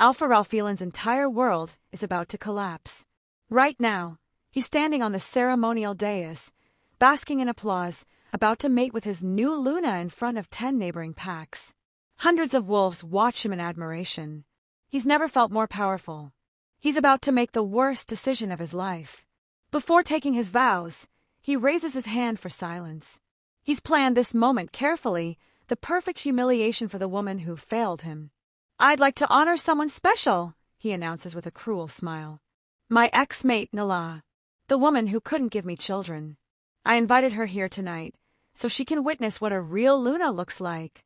Alpha Ralphelan's entire world is about to collapse. Right now, he's standing on the ceremonial dais, basking in applause, about to mate with his new Luna in front of 10 neighboring packs. Hundreds of wolves watch him in admiration. He's never felt more powerful. He's about to make the worst decision of his life. Before taking his vows, he raises his hand for silence. He's planned this moment carefully, the perfect humiliation for the woman who failed him. "I'd like to honor someone special," he announces with a cruel smile. "My ex-mate, Nala, the woman who couldn't give me children. I invited her here tonight, so she can witness what a real Luna looks like."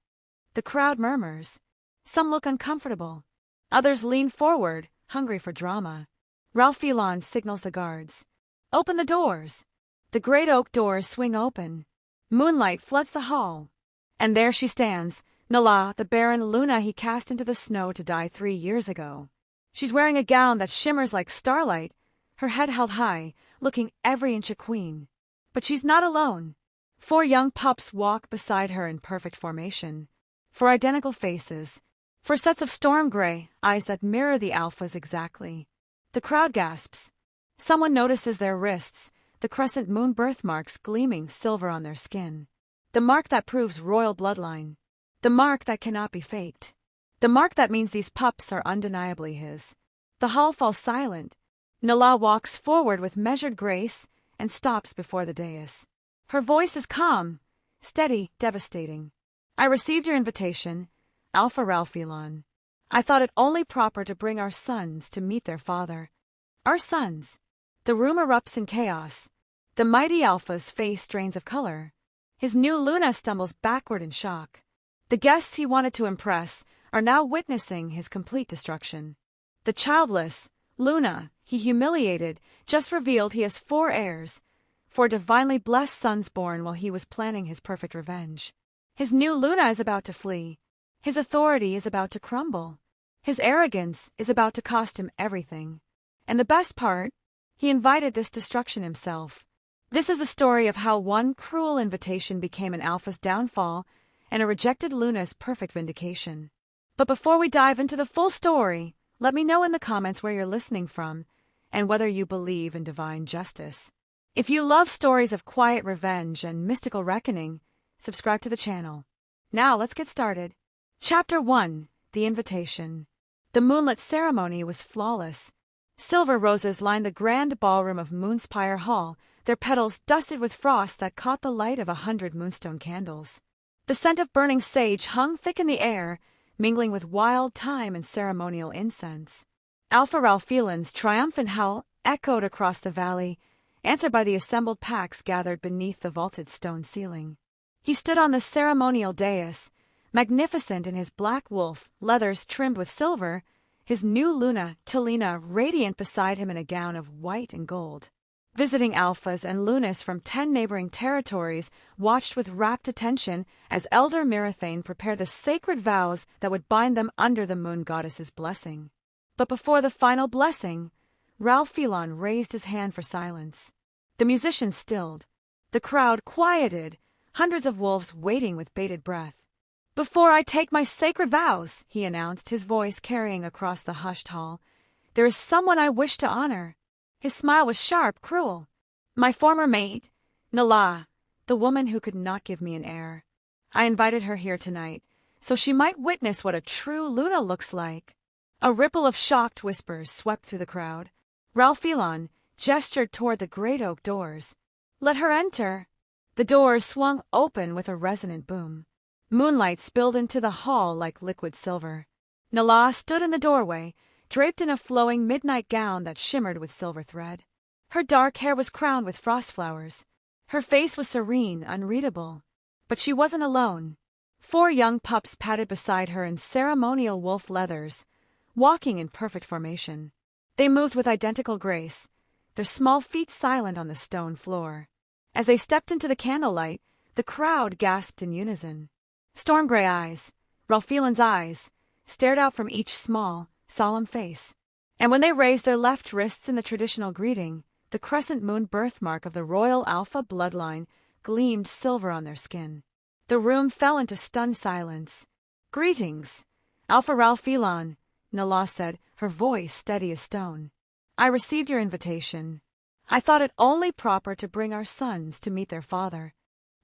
The crowd murmurs. Some look uncomfortable. Others lean forward, hungry for drama. Ralphelan signals the guards. "Open the doors." The great oak doors swing open. Moonlight floods the hall. And there she stands, Nala, the barren Luna he cast into the snow to die 3 years ago. She's wearing a gown that shimmers like starlight, her head held high, looking every inch a queen. But she's not alone. 4 young pups walk beside her in perfect formation. 4 identical faces. 4 sets of storm gray eyes that mirror the alphas exactly. The crowd gasps. Someone notices their wrists, the crescent moon birthmarks gleaming silver on their skin. The mark that proves royal bloodline. The mark that cannot be faked. The mark that means these pups are undeniably his. The hall falls silent. Nala walks forward with measured grace and stops before the dais. Her voice is calm, steady, devastating. "I received your invitation, Alpha Ralphelan. I thought it only proper to bring our sons to meet their father. Our sons." The room erupts in chaos. The mighty Alpha's face drains of color. His new Luna stumbles backward in shock. The guests he wanted to impress are now witnessing his complete destruction. The childless Luna he humiliated just revealed he has 4 heirs, 4 divinely blessed sons born while he was planning his perfect revenge. His new Luna is about to flee. His authority is about to crumble. His arrogance is about to cost him everything. And the best part, he invited this destruction himself. This is the story of how one cruel invitation became an alpha's downfall and a rejected Luna's perfect vindication. But before we dive into the full story, let me know in the comments where you're listening from and whether you believe in divine justice. If you love stories of quiet revenge and mystical reckoning, subscribe to the channel. Now let's get started. Chapter 1: The Invitation. The moonlit ceremony was flawless. Silver roses lined the grand ballroom of Moonspire Hall, their petals dusted with frost that caught the light of 100 moonstone candles. The scent of burning sage hung thick in the air, mingling with wild thyme and ceremonial incense. Alpha Ralphelan's triumphant howl echoed across the valley, answered by the assembled packs gathered beneath the vaulted stone ceiling. He stood on the ceremonial dais, magnificent in his black wolf leathers trimmed with silver, his new Luna, Talina, radiant beside him in a gown of white and gold. Visiting alphas and Lunas from 10 neighboring territories watched with rapt attention as Elder Mirathane prepared the sacred vows that would bind them under the moon goddess's blessing. But before the final blessing, Ralphelan raised his hand for silence. The musicians stilled. The crowd quieted, hundreds of wolves waiting with bated breath. "Before I take my sacred vows," he announced, his voice carrying across the hushed hall, "there is someone I wish to honor." His smile was sharp, cruel. "My former mate, Nala, the woman who could not give me an heir. I invited her here tonight, so she might witness what a true Luna looks like." A ripple of shocked whispers swept through the crowd. Ralphelan gestured toward the great oak doors. "Let her enter." The doors swung open with a resonant boom. Moonlight spilled into the hall like liquid silver. Nala stood in the doorway, draped in a flowing midnight gown that shimmered with silver thread. Her dark hair was crowned with frost flowers. Her face was serene, unreadable. But she wasn't alone. 4 young pups padded beside her in ceremonial wolf leathers, walking in perfect formation. They moved with identical grace, their small feet silent on the stone floor. As they stepped into the candlelight, the crowd gasped in unison. Storm gray eyes, Ralphelan's eyes, stared out from each small, solemn face. And when they raised their left wrists in the traditional greeting, the crescent moon birthmark of the royal Alpha bloodline gleamed silver on their skin. The room fell into stunned silence. "Greetings, Alpha Ralphelan, Nala said, her voice steady as stone. I received your invitation. I thought it only proper to bring our sons to meet their father.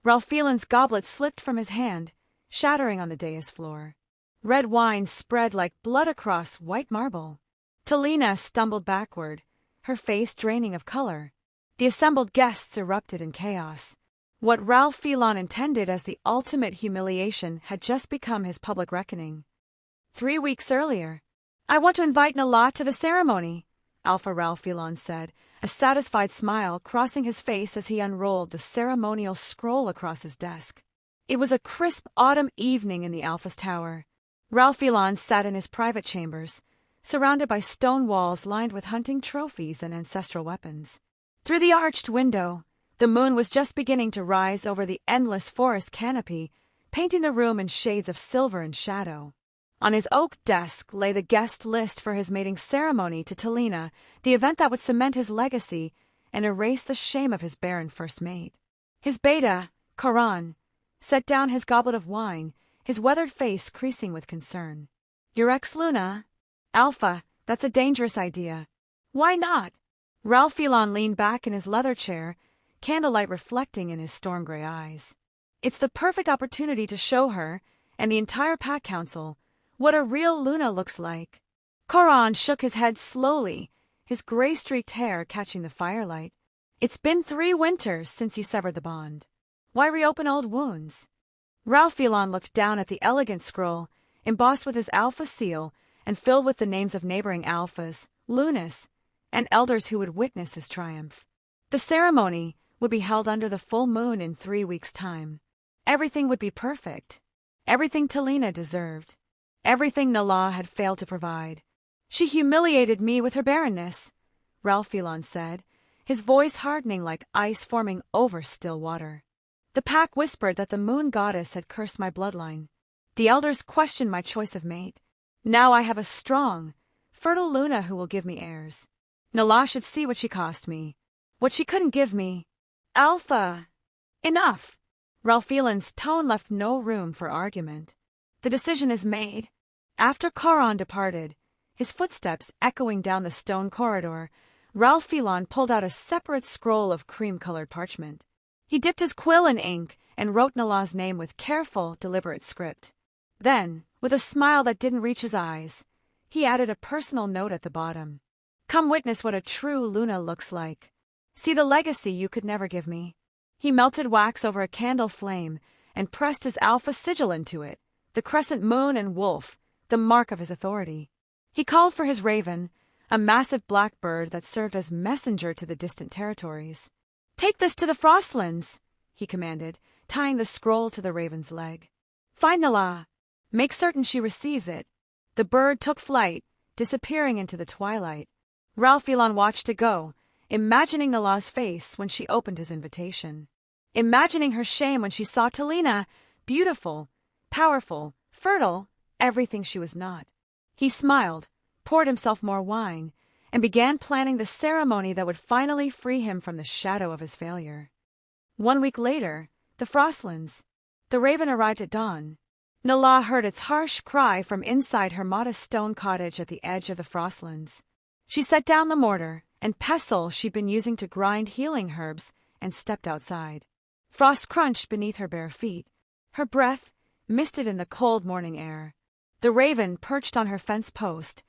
Ralphilan's goblet slipped from his hand, shattering on the dais floor. Red wine spread like blood across white marble. Talina stumbled backward, her face draining of color. The assembled guests erupted in chaos. What Ralphilan intended as the ultimate humiliation had just become his public reckoning. 3 weeks earlier, I want to invite Nala to the ceremony, Alpha Ralphilan said, a satisfied smile crossing his face as he unrolled the ceremonial scroll across his desk. It was a crisp autumn evening in the Alpha's tower. Ralphilan sat in his private chambers, surrounded by stone walls lined with hunting trophies and ancestral weapons. Through the arched window, the moon was just beginning to rise over the endless forest canopy, painting the room in shades of silver and shadow. On his oak desk lay the guest list for his mating ceremony to Talina, the event that would cement his legacy and erase the shame of his barren first mate. His beta, Karan, set down his goblet of wine, his weathered face creasing with concern. Your ex-Luna? Alpha, that's a dangerous idea. Why not? Ralphilan leaned back in his leather chair, candlelight reflecting in his storm-gray eyes. It's the perfect opportunity to show her, and the entire pack council, what a real Luna looks like. Karan shook his head slowly, his gray-streaked hair catching the firelight. It's been 3 winters since you severed the bond. Why reopen old wounds? Ralphilan looked down at the elegant scroll, embossed with his alpha seal and filled with the names of neighboring alphas, Lunas, and elders who would witness his triumph. The ceremony would be held under the full moon in 3 weeks' time. Everything would be perfect. Everything Talina deserved. Everything Nala had failed to provide. She humiliated me with her barrenness, Ralphilan said, his voice hardening like ice forming over still water. The pack whispered that the moon goddess had cursed my bloodline. The elders questioned my choice of mate. Now I have a strong, fertile Luna who will give me heirs. Nala should see what she cost me, what she couldn't give me. Alpha! Enough! Ralphilan's tone left no room for argument. The decision is made. After Karan departed, his footsteps echoing down the stone corridor, Ralphilan pulled out a separate scroll of cream-colored parchment. He dipped his quill in ink and wrote Nala's name with careful, deliberate script. Then, with a smile that didn't reach his eyes, he added a personal note at the bottom. Come witness what a true Luna looks like. See the legacy you could never give me. He melted wax over a candle flame and pressed his alpha sigil into it, the crescent moon and wolf, the mark of his authority. He called for his raven, a massive black bird that served as messenger to the distant territories. Take this to the Frostlands, he commanded, tying the scroll to the raven's leg. Find Nala. Make certain she receives it. The bird took flight, disappearing into the twilight. Ralphilan watched it go, imagining Nala's face when she opened his invitation. Imagining her shame when she saw Talina, beautiful, powerful, fertile, everything she was not. He smiled, poured himself more wine, and began planning the ceremony that would finally free him from the shadow of his failure. 1 week later, the Frostlands. The raven arrived at dawn. Nala heard its harsh cry from inside her modest stone cottage at the edge of the Frostlands. She set down the mortar and pestle she'd been using to grind healing herbs and stepped outside. Frost crunched beneath her bare feet, her breath misted in the cold morning air. The raven perched on her fence post,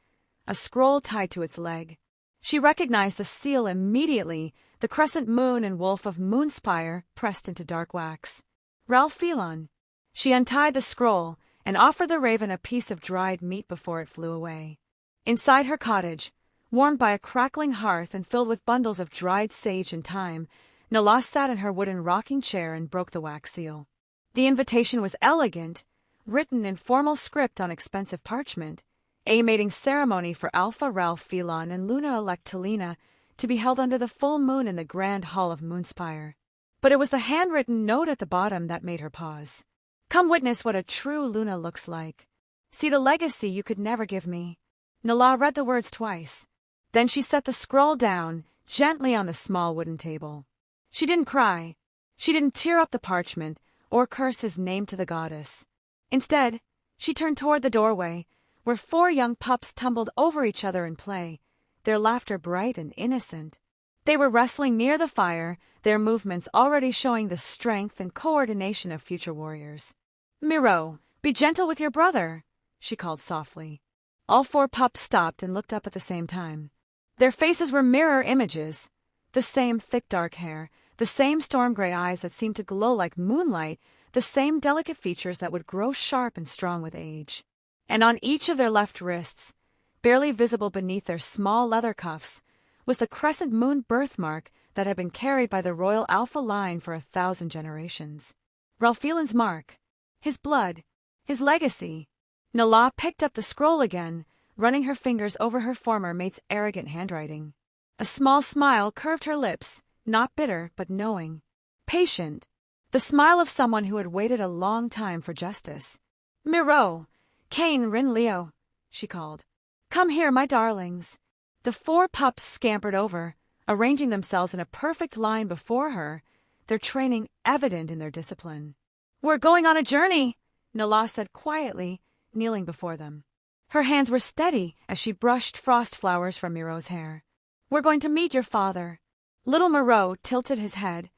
a scroll tied to its leg. She recognized the seal immediately, the crescent moon and wolf of Moonspire pressed into dark wax. Ralphilan. She untied the scroll and offered the raven a piece of dried meat before it flew away. Inside her cottage, warmed by a crackling hearth and filled with bundles of dried sage and thyme, Nala sat in her wooden rocking chair and broke the wax seal. The invitation was elegant, written in formal script on expensive parchment, a mating ceremony for Alpha Ralphilan and Luna-elect Talina to be held under the full moon in the grand hall of Moonspire. But it was the handwritten note at the bottom that made her pause. Come witness what a true Luna looks like. See the legacy you could never give me. Nala read the words twice. Then she set the scroll down, gently on the small wooden table. She didn't cry. She didn't tear up the parchment or curse his name to the goddess. Instead, she turned toward the doorway, where 4 young pups tumbled over each other in play, their laughter bright and innocent. They were wrestling near the fire, their movements already showing the strength and coordination of future warriors. "Miro, be gentle with your brother," she called softly. All 4 pups stopped and looked up at the same time. Their faces were mirror images. The same thick dark hair, the same storm gray eyes that seemed to glow like moonlight, the same delicate features that would grow sharp and strong with age. And on each of their left wrists, barely visible beneath their small leather cuffs, was the crescent moon birthmark that had been carried by the royal alpha line for 1,000 generations. Ralphilan's mark, his blood, his legacy. Nala picked up the scroll again, running her fingers over her former mate's arrogant handwriting. A small smile curved her lips, not bitter but knowing. Patient. The smile of someone who had waited a long time for justice. "Miro, Kane, Rin Leo," she called. "Come here, my darlings." The 4 pups scampered over, arranging themselves in a perfect line before her, their training evident in their discipline. "We're going on a journey," Nala said quietly, kneeling before them. Her hands were steady as she brushed frost flowers from Miro's hair. "We're going to meet your father." Little Miro tilted his head,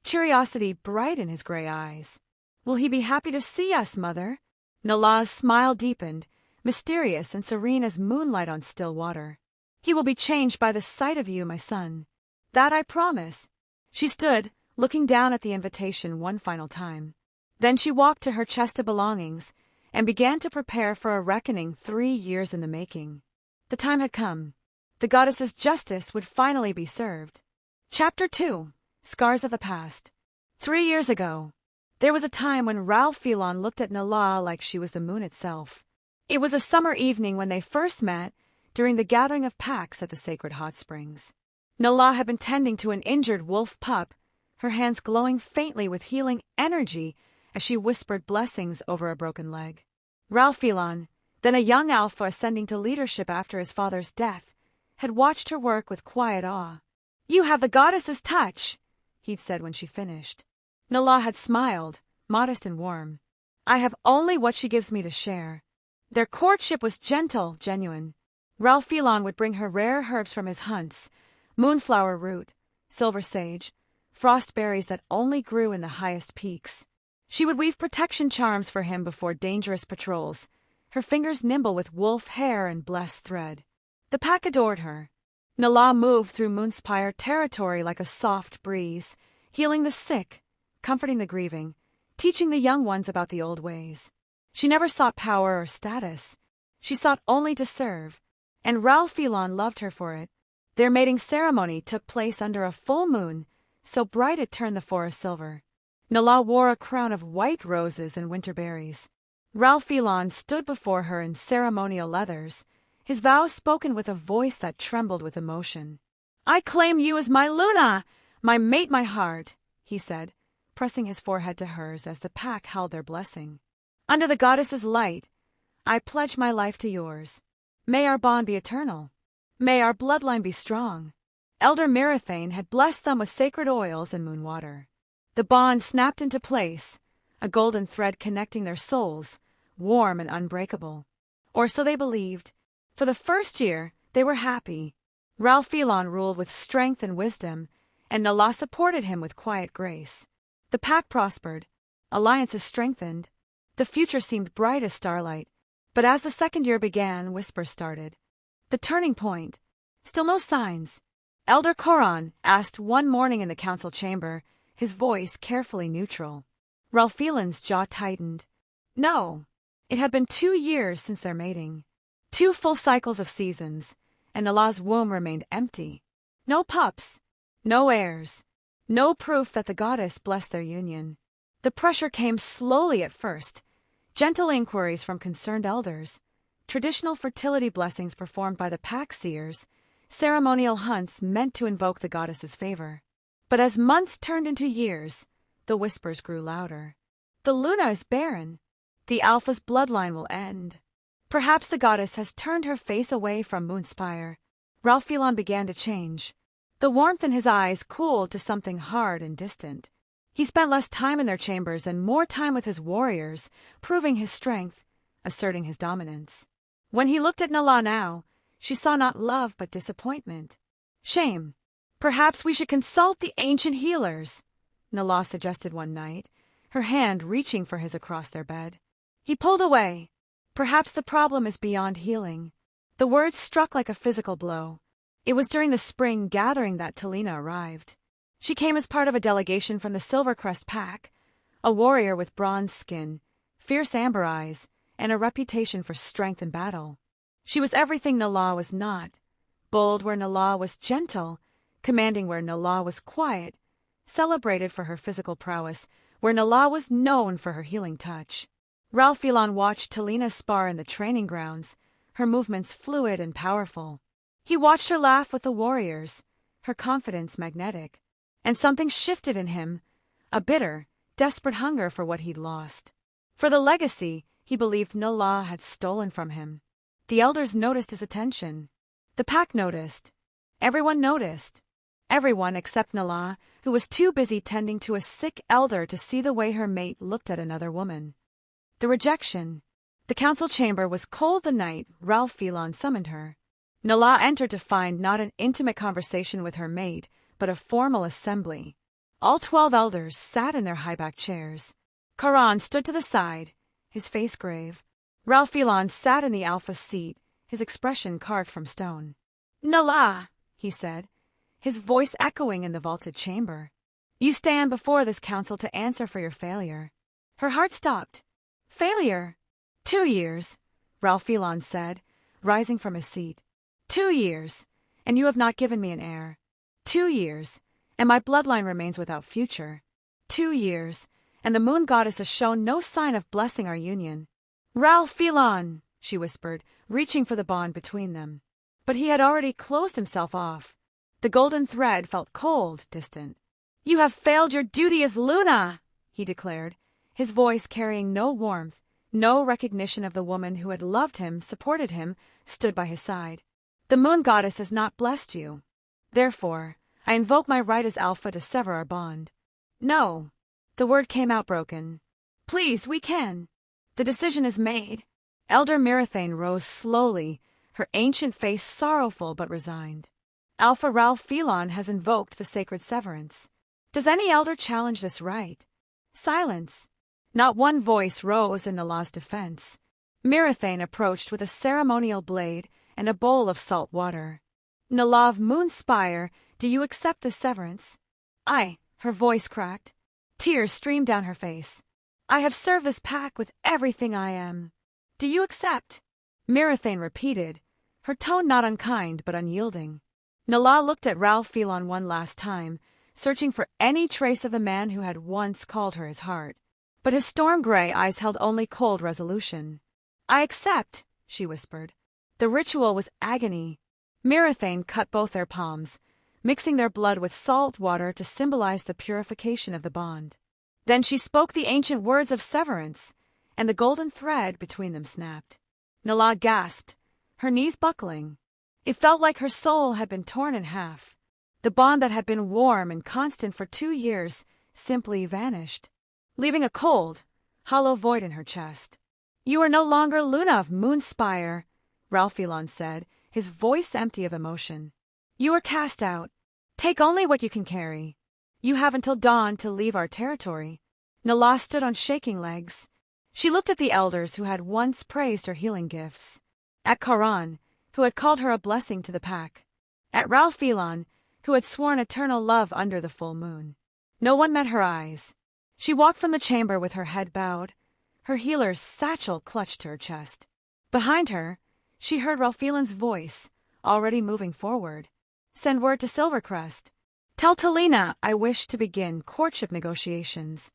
curiosity bright in his gray eyes. "Will he be happy to see us, Mother?" Nala's smile deepened, mysterious and serene as moonlight on still water. "He will be changed by the sight of you, my son. That I promise." She stood, looking down at the invitation one final time. Then she walked to her chest of belongings and began to prepare for a reckoning 3 years in the making. The time had come. The goddess's justice would finally be served. Chapter 2. Scars of the Past. 3 years ago, there was a time when Ralphilan looked at Nala like she was the moon itself. It was a summer evening when they first met, during the gathering of packs at the sacred hot springs. Nala had been tending to an injured wolf pup, her hands glowing faintly with healing energy as she whispered blessings over a broken leg. Ralphilan, then a young alpha ascending to leadership after his father's death, had watched her work with quiet awe. "You have the goddess's touch," he'd said when she finished. Nala had smiled, modest and warm. "I have only what she gives me to share." Their courtship was gentle, genuine. Ralphilan would bring her rare herbs from his hunts, moonflower root, silver sage, frost berries that only grew in the highest peaks. She would weave protection charms for him before dangerous patrols, her fingers nimble with wolf hair and blessed thread. The pack adored her. Nala moved through Moonspire territory like a soft breeze, healing the sick, comforting the grieving, teaching the young ones about the old ways. She never sought power or status. She sought only to serve, and Ralphilan loved her for it. Their mating ceremony took place under a full moon, so bright it turned the forest silver. Nala wore a crown of white roses and winter berries. Ralphilan stood before her in ceremonial leathers, his vows spoken with a voice that trembled with emotion. "I claim you as my Luna, my mate, my heart," he said, pressing his forehead to hers as the pack held their blessing. "Under the goddess's light, I pledge my life to yours. May our bond be eternal. May our bloodline be strong." Elder Mirathane had blessed them with sacred oils and moon water. The bond snapped into place, a golden thread connecting their souls, warm and unbreakable. Or so they believed. For the first year, they were happy. Ralphilan ruled with strength and wisdom, and Nala supported him with quiet grace. The pack prospered. Alliances strengthened. The future seemed bright as starlight. But as the second year began, whispers started. The turning point. Still no signs. Elder Koran asked one morning in the council chamber, his voice carefully neutral. Ralphilan's jaw tightened. No. It had been 2 years since their mating. 2 full cycles of seasons, and Nala's womb remained empty. No pups. No heirs. No proof that the goddess blessed their union. The pressure came slowly at first. Gentle inquiries from concerned elders, traditional fertility blessings performed by the pack seers, ceremonial hunts meant to invoke the goddess's favor. But as months turned into years, the whispers grew louder. The Luna is barren. The Alpha's bloodline will end. Perhaps the goddess has turned her face away from Moonspire. Ralphilan began to change. The warmth in his eyes cooled to something hard and distant. He spent less time in their chambers and more time with his warriors, proving his strength, asserting his dominance. When he looked at Nala now, she saw not love but disappointment. Shame. Perhaps we should consult the ancient healers, Nala suggested one night, her hand reaching for his across their bed. He pulled away. Perhaps the problem is beyond healing. The words struck like a physical blow. It was during the spring gathering that Talina arrived. She came as part of a delegation from the Silvercrest pack, a warrior with bronze skin, fierce amber eyes, and a reputation for strength in battle. She was everything Nala was not, bold where Nala was gentle, commanding where Nala was quiet, celebrated for her physical prowess where Nala was known for her healing touch. Ralph-Elon watched Talina spar in the training grounds, her movements fluid and powerful. He watched her laugh with the warriors, her confidence magnetic. And something shifted in him, a bitter, desperate hunger for what he'd lost. For the legacy he believed Nala had stolen from him. The elders noticed his attention. The pack noticed. Everyone noticed. Everyone except Nala, who was too busy tending to a sick elder to see the way her mate looked at another woman. The rejection. The council chamber was cold the night Ralph-Elon summoned her. Nala entered to find not an intimate conversation with her mate, but a formal assembly. All 12 elders sat in their high-backed chairs. Karan stood to the side, his face grave. Ralph-Elon sat in the alpha seat, his expression carved from stone. "Nala," he said, his voice echoing in the vaulted chamber. "You stand before this council to answer for your failure." Her heart stopped. "Failure? 2 years," Ralph-Elon said, rising from his seat. 2 years, and you have not given me an heir. 2 years, and my bloodline remains without future. 2 years, and the moon goddess has shown no sign of blessing our union. "Ralph-Elon," she whispered, reaching for the bond between them. But he had already closed himself off. The golden thread felt cold, distant. "You have failed your duty as Luna," he declared, his voice carrying no warmth, no recognition of the woman who had loved him, supported him, stood by his side. "The moon goddess has not blessed you. Therefore, I invoke my right as Alpha to sever our bond." "No." The word came out broken. "Please, we can. The decision is made." Elder Mirathane rose slowly, her ancient face sorrowful but resigned. "Alpha Ralph-Elon has invoked the sacred severance. Does any elder challenge this right?" Silence. Not one voice rose in Nala's defense. Mirathane approached with a ceremonial blade and a bowl of salt water. "Nala of Moonspire, do you accept this severance?" "I," her voice cracked. Tears streamed down her face. "I have served this pack with everything I am. Do you accept?" Mirathane repeated, her tone not unkind but unyielding. Nala looked at Ralph-Elon one last time, searching for any trace of the man who had once called her his heart. But his storm-gray eyes held only cold resolution. "I accept," she whispered. The ritual was agony. Mirathane cut both their palms, mixing their blood with salt water to symbolize the purification of the bond. Then she spoke the ancient words of severance, and the golden thread between them snapped. Nala gasped, her knees buckling. It felt like her soul had been torn in half. The bond that had been warm and constant for 2 years simply vanished, leaving a cold, hollow void in her chest. "You are no longer Luna of Moonspire," Ralph-Elon said, his voice empty of emotion. "You are cast out. Take only what you can carry. You have until dawn to leave our territory." Nala stood on shaking legs. She looked at the elders who had once praised her healing gifts. At Karan, who had called her a blessing to the pack. At Ralph-Elon, who had sworn eternal love under the full moon. No one met her eyes. She walked from the chamber with her head bowed, her healer's satchel clutched to her chest. Behind her, she heard Ralph-Elon's voice, already moving forward. "Send word to Silvercrest. Tell Talina I wish to begin courtship negotiations."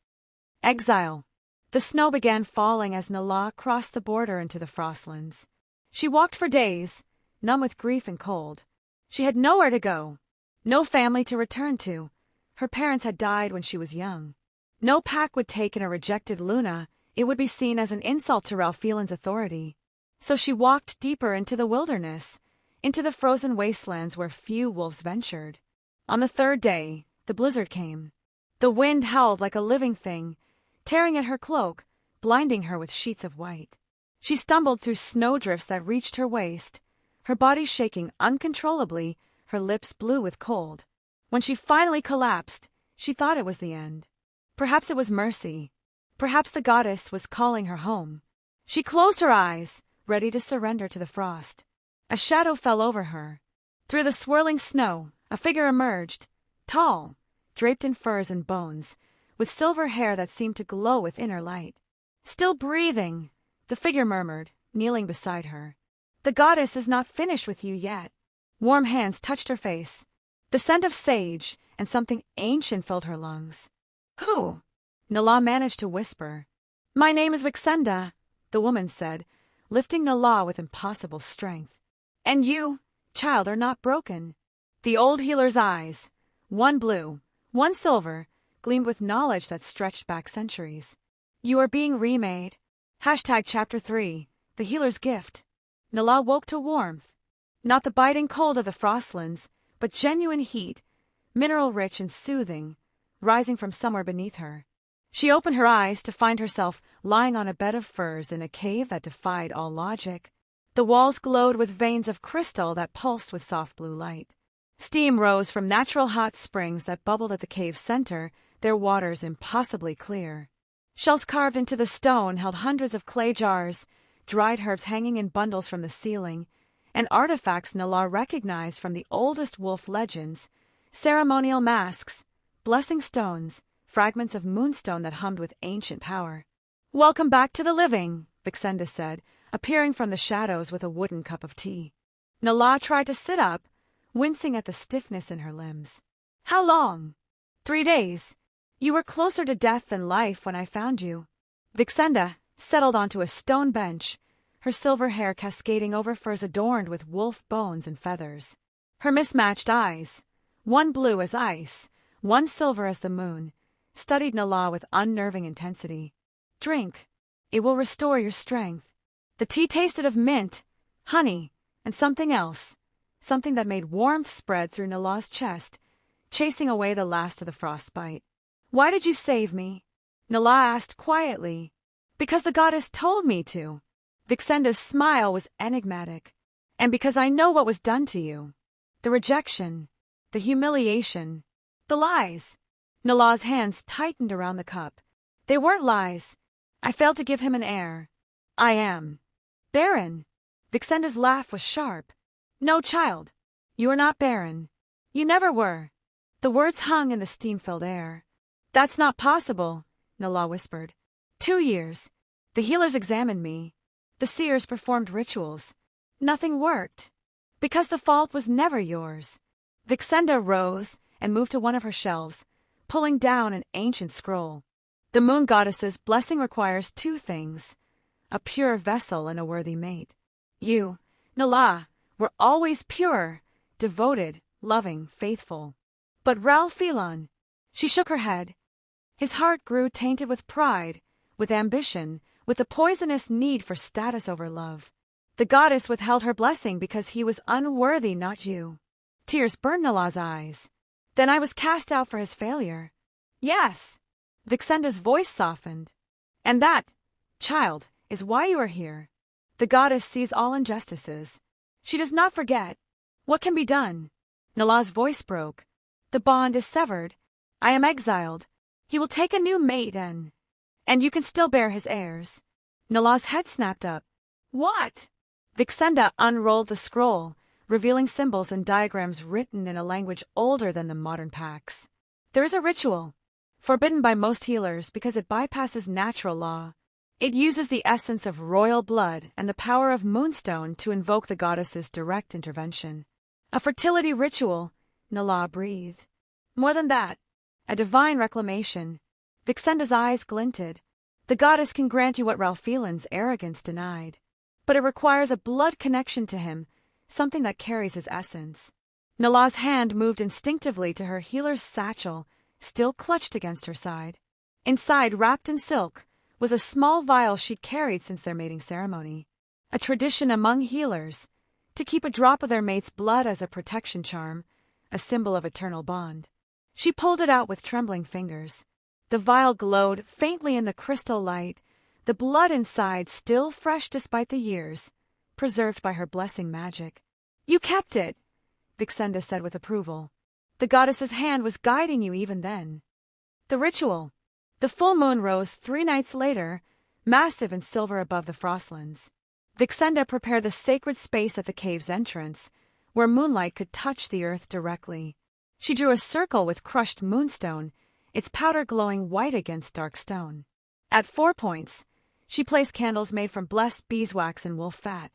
Exile. The snow began falling as Nala crossed the border into the Frostlands. She walked for days, numb with grief and cold. She had nowhere to go, no family to return to. Her parents had died when she was young. No pack would take in a rejected Luna. It would be seen as an insult to Ralph-Elon's authority. So she walked deeper into the wilderness, into the frozen wastelands where few wolves ventured. On the 3rd day, the blizzard came. The wind howled like a living thing, tearing at her cloak, blinding her with sheets of white. She stumbled through snowdrifts that reached her waist, her body shaking uncontrollably, her lips blue with cold. When she finally collapsed, she thought it was the end. Perhaps it was mercy. Perhaps the goddess was calling her home. She closed her eyes, ready to surrender to the frost. A shadow fell over her. Through the swirling snow, a figure emerged, tall, draped in furs and bones, with silver hair that seemed to glow with inner light. Still breathing, the figure murmured, kneeling beside her. The goddess is not finished with you yet. Warm hands touched her face. The scent of sage and something ancient filled her lungs. Who? Nala managed to whisper. My name is Vixenda, the woman said, lifting Nala with impossible strength. And you, child, are not broken. The old healer's eyes, one blue, one silver, gleamed with knowledge that stretched back centuries. You are being remade. Chapter 3, The Healer's Gift. Nala woke to warmth. Not the biting cold of the frostlands, but genuine heat, mineral-rich and soothing, rising from somewhere beneath her. She opened her eyes to find herself lying on a bed of furs in a cave that defied all logic. The walls glowed with veins of crystal that pulsed with soft blue light. Steam rose from natural hot springs that bubbled at the cave's center, their waters impossibly clear. Shelves carved into the stone held hundreds of clay jars, dried herbs hanging in bundles from the ceiling, and artifacts Nala recognized from the oldest wolf legends, ceremonial masks, blessing stones, fragments of moonstone that hummed with ancient power. Welcome back to the living, Vixenda said, appearing from the shadows with a wooden cup of tea. Nala tried to sit up, wincing at the stiffness in her limbs. How long? 3 days. You were closer to death than life when I found you. Vixenda settled onto a stone bench, her silver hair cascading over furs adorned with wolf bones and feathers. Her mismatched eyes, one blue as ice, one silver as the moon, studied Nala with unnerving intensity. Drink. It will restore your strength. The tea tasted of mint, honey, and something else, something that made warmth spread through Nala's chest, chasing away the last of the frostbite. Why did you save me? Nala asked quietly. Because the goddess told me to. Vixenda's smile was enigmatic. And because I know what was done to you. The rejection, the humiliation, the lies. Nala's hands tightened around the cup. They weren't lies. I failed to give him an heir. I am barren. Vixenda's laugh was sharp. No, child. You are not barren. You never were. The words hung in the steam-filled air. That's not possible, Nala whispered. 2 years. The healers examined me. The seers performed rituals. Nothing worked. Because the fault was never yours. Vixenda rose and moved to one of her shelves, pulling down an ancient scroll. The moon goddess's blessing requires 2 things, a pure vessel and a worthy mate. You, Nala, were always pure, devoted, loving, faithful. But Ralph-Elon, she shook her head. His heart grew tainted with pride, with ambition, with the poisonous need for status over love. The goddess withheld her blessing because he was unworthy, not you. Tears burned Nala's eyes. Then I was cast out for his failure. Yes. Vixenda's voice softened. And that, child, is why you are here. The goddess sees all injustices. She does not forget. What can be done? Nala's voice broke. The bond is severed. I am exiled. He will take a new mate and you can still bear his heirs. Nala's head snapped up. What? Vixenda unrolled the scroll, revealing symbols and diagrams written in a language older than the modern Pax. There is a ritual, forbidden by most healers because it bypasses natural law. It uses the essence of royal blood and the power of moonstone to invoke the goddess's direct intervention. A fertility ritual, Nala breathed. More than that, a divine reclamation. Vixenda's eyes glinted. The goddess can grant you what Ralph-Elon's arrogance denied. But it requires a blood connection to him, something that carries his essence. Nala's hand moved instinctively to her healer's satchel, still clutched against her side. Inside, wrapped in silk, was a small vial she'd carried since their mating ceremony. A tradition among healers, to keep a drop of their mate's blood as a protection charm, a symbol of eternal bond. She pulled it out with trembling fingers. The vial glowed faintly in the crystal light, the blood inside still fresh despite the years, preserved by her blessing magic. "You kept it," Vixenda said with approval. "The goddess's hand was guiding you even then." The ritual. The full moon rose 3 nights later, massive and silver above the frostlands. Vixenda prepared the sacred space at the cave's entrance, where moonlight could touch the earth directly. She drew a circle with crushed moonstone, its powder glowing white against dark stone. At 4 points, she placed candles made from blessed beeswax and wolf fat.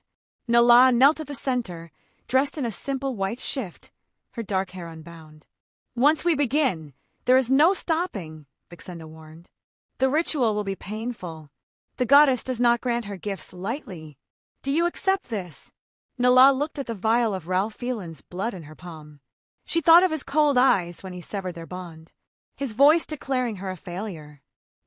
Nala knelt at the center, dressed in a simple white shift, her dark hair unbound. "Once we begin, there is no stopping," Vixenda warned. "The ritual will be painful. The goddess does not grant her gifts lightly. Do you accept this?" Nala looked at the vial of Ralph Phelan's blood in her palm. She thought of his cold eyes when he severed their bond, his voice declaring her a failure.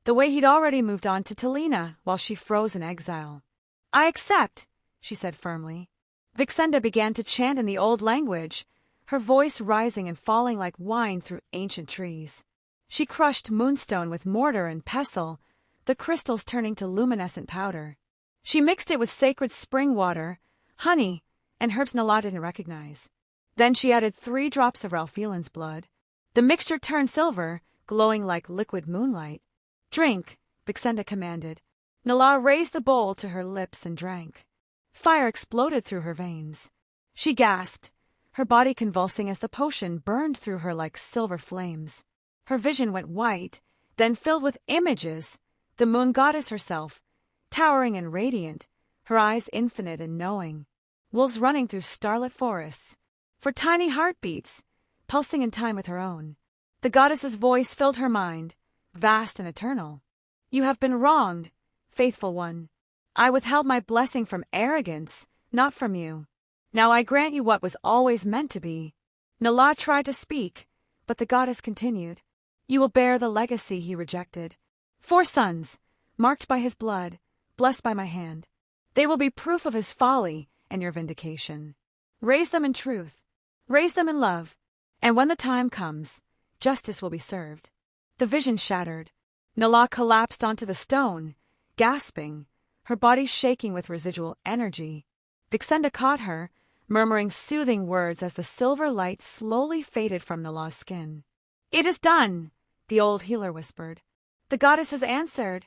The way he'd already moved on to Talina while she froze in exile. "I accept," she said firmly. Vixenda began to chant in the old language, her voice rising and falling like wine through ancient trees. She crushed moonstone with mortar and pestle, the crystals turning to luminescent powder. She mixed it with sacred spring water, honey, and herbs Nala didn't recognize. Then she added 3 drops of Ralph Phelan's blood. The mixture turned silver, glowing like liquid moonlight. "Drink," Vixenda commanded. Nala raised the bowl to her lips and drank. Fire exploded through her veins. She gasped, her body convulsing as the potion burned through her like silver flames. Her vision went white, then filled with images, the moon goddess herself, towering and radiant, her eyes infinite and knowing. Wolves running through starlit forests. For tiny heartbeats, pulsing in time with her own. The goddess's voice filled her mind, vast and eternal. "You have been wronged, faithful one. I withheld my blessing from arrogance, not from you. Now I grant you what was always meant to be." Nala tried to speak, but the goddess continued. "You will bear the legacy he rejected. 4 sons, marked by his blood, blessed by my hand. They will be proof of his folly and your vindication. Raise them in truth. Raise them in love, and when the time comes, justice will be served." The vision shattered. Nala collapsed onto the stone, gasping, her body shaking with residual energy. Vixenda caught her, murmuring soothing words as the silver light slowly faded from Nala's skin. "It is done," the old healer whispered. "The goddess has answered.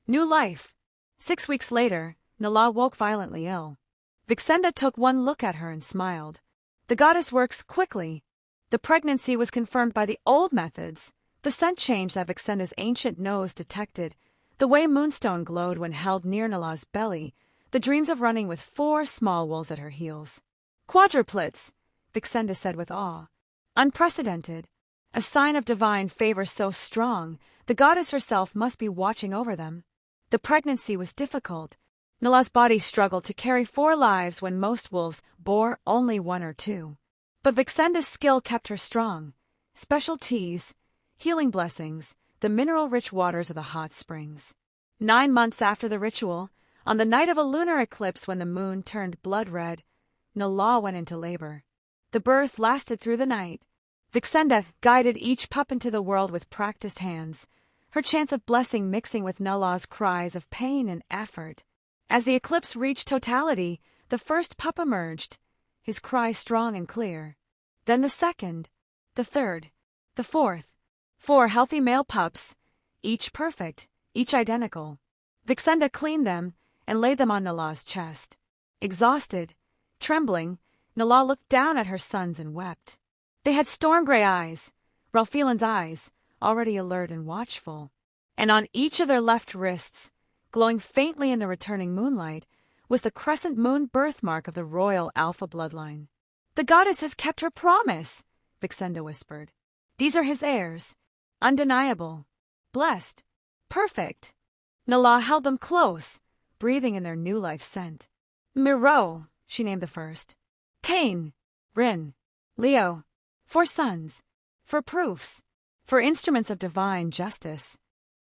New life." 6 weeks later, Nala woke violently ill. Vixenda took one look at her and smiled. The goddess works quickly. The pregnancy was confirmed by the old methods, the scent change that Vixenda's ancient nose detected, the way moonstone glowed when held near Nala's belly, the dreams of running with 4 small wolves at her heels. "Quadruplets," Vixenda said with awe. "Unprecedented. A sign of divine favor so strong, the goddess herself must be watching over them." The pregnancy was difficult. Nala's body struggled to carry 4 lives when most wolves bore only 1 or 2. But Vixenda's skill kept her strong. Special teas, healing blessings, the mineral-rich waters of the hot springs. 9 months after the ritual, on the night of a lunar eclipse when the moon turned blood red, Nala went into labor. The birth lasted through the night. Vixenda guided each pup into the world with practiced hands, her chants of blessing mixing with Nala's cries of pain and effort. As the eclipse reached totality, the first pup emerged, his cry strong and clear. Then the second, the third, the fourth. 4 healthy male pups, each perfect, each identical. Vixenda cleaned them and laid them on Nala's chest. Exhausted, trembling, Nala looked down at her sons and wept. They had storm-gray eyes, Ralph Phelan's eyes, already alert and watchful. And on each of their left wrists, glowing faintly in the returning moonlight, was the crescent moon birthmark of the royal Alpha bloodline. "The goddess has kept her promise," Vixenda whispered. "These are his heirs, undeniable, blessed, perfect." Nala held them close, breathing in their new life scent. "Miro," she named the first. "Cain, Rin, Leo, 4 sons, for proofs, for instruments of divine justice."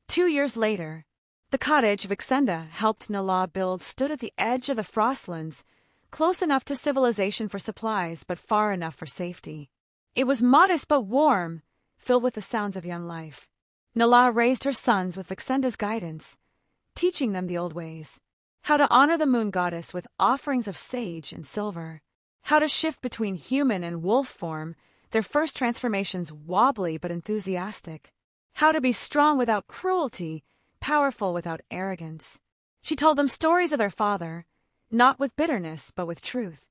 2 years later, the cottage Vixenda helped Nala build stood at the edge of the frostlands, close enough to civilization for supplies but far enough for safety. It was modest but warm, filled with the sounds of young life. Nala raised her sons with Vixenda's guidance, teaching them the old ways. How to honor the moon goddess with offerings of sage and silver. How to shift between human and wolf form, their first transformations wobbly but enthusiastic. How to be strong without cruelty, powerful without arrogance. She told them stories of their father, not with bitterness but with truth.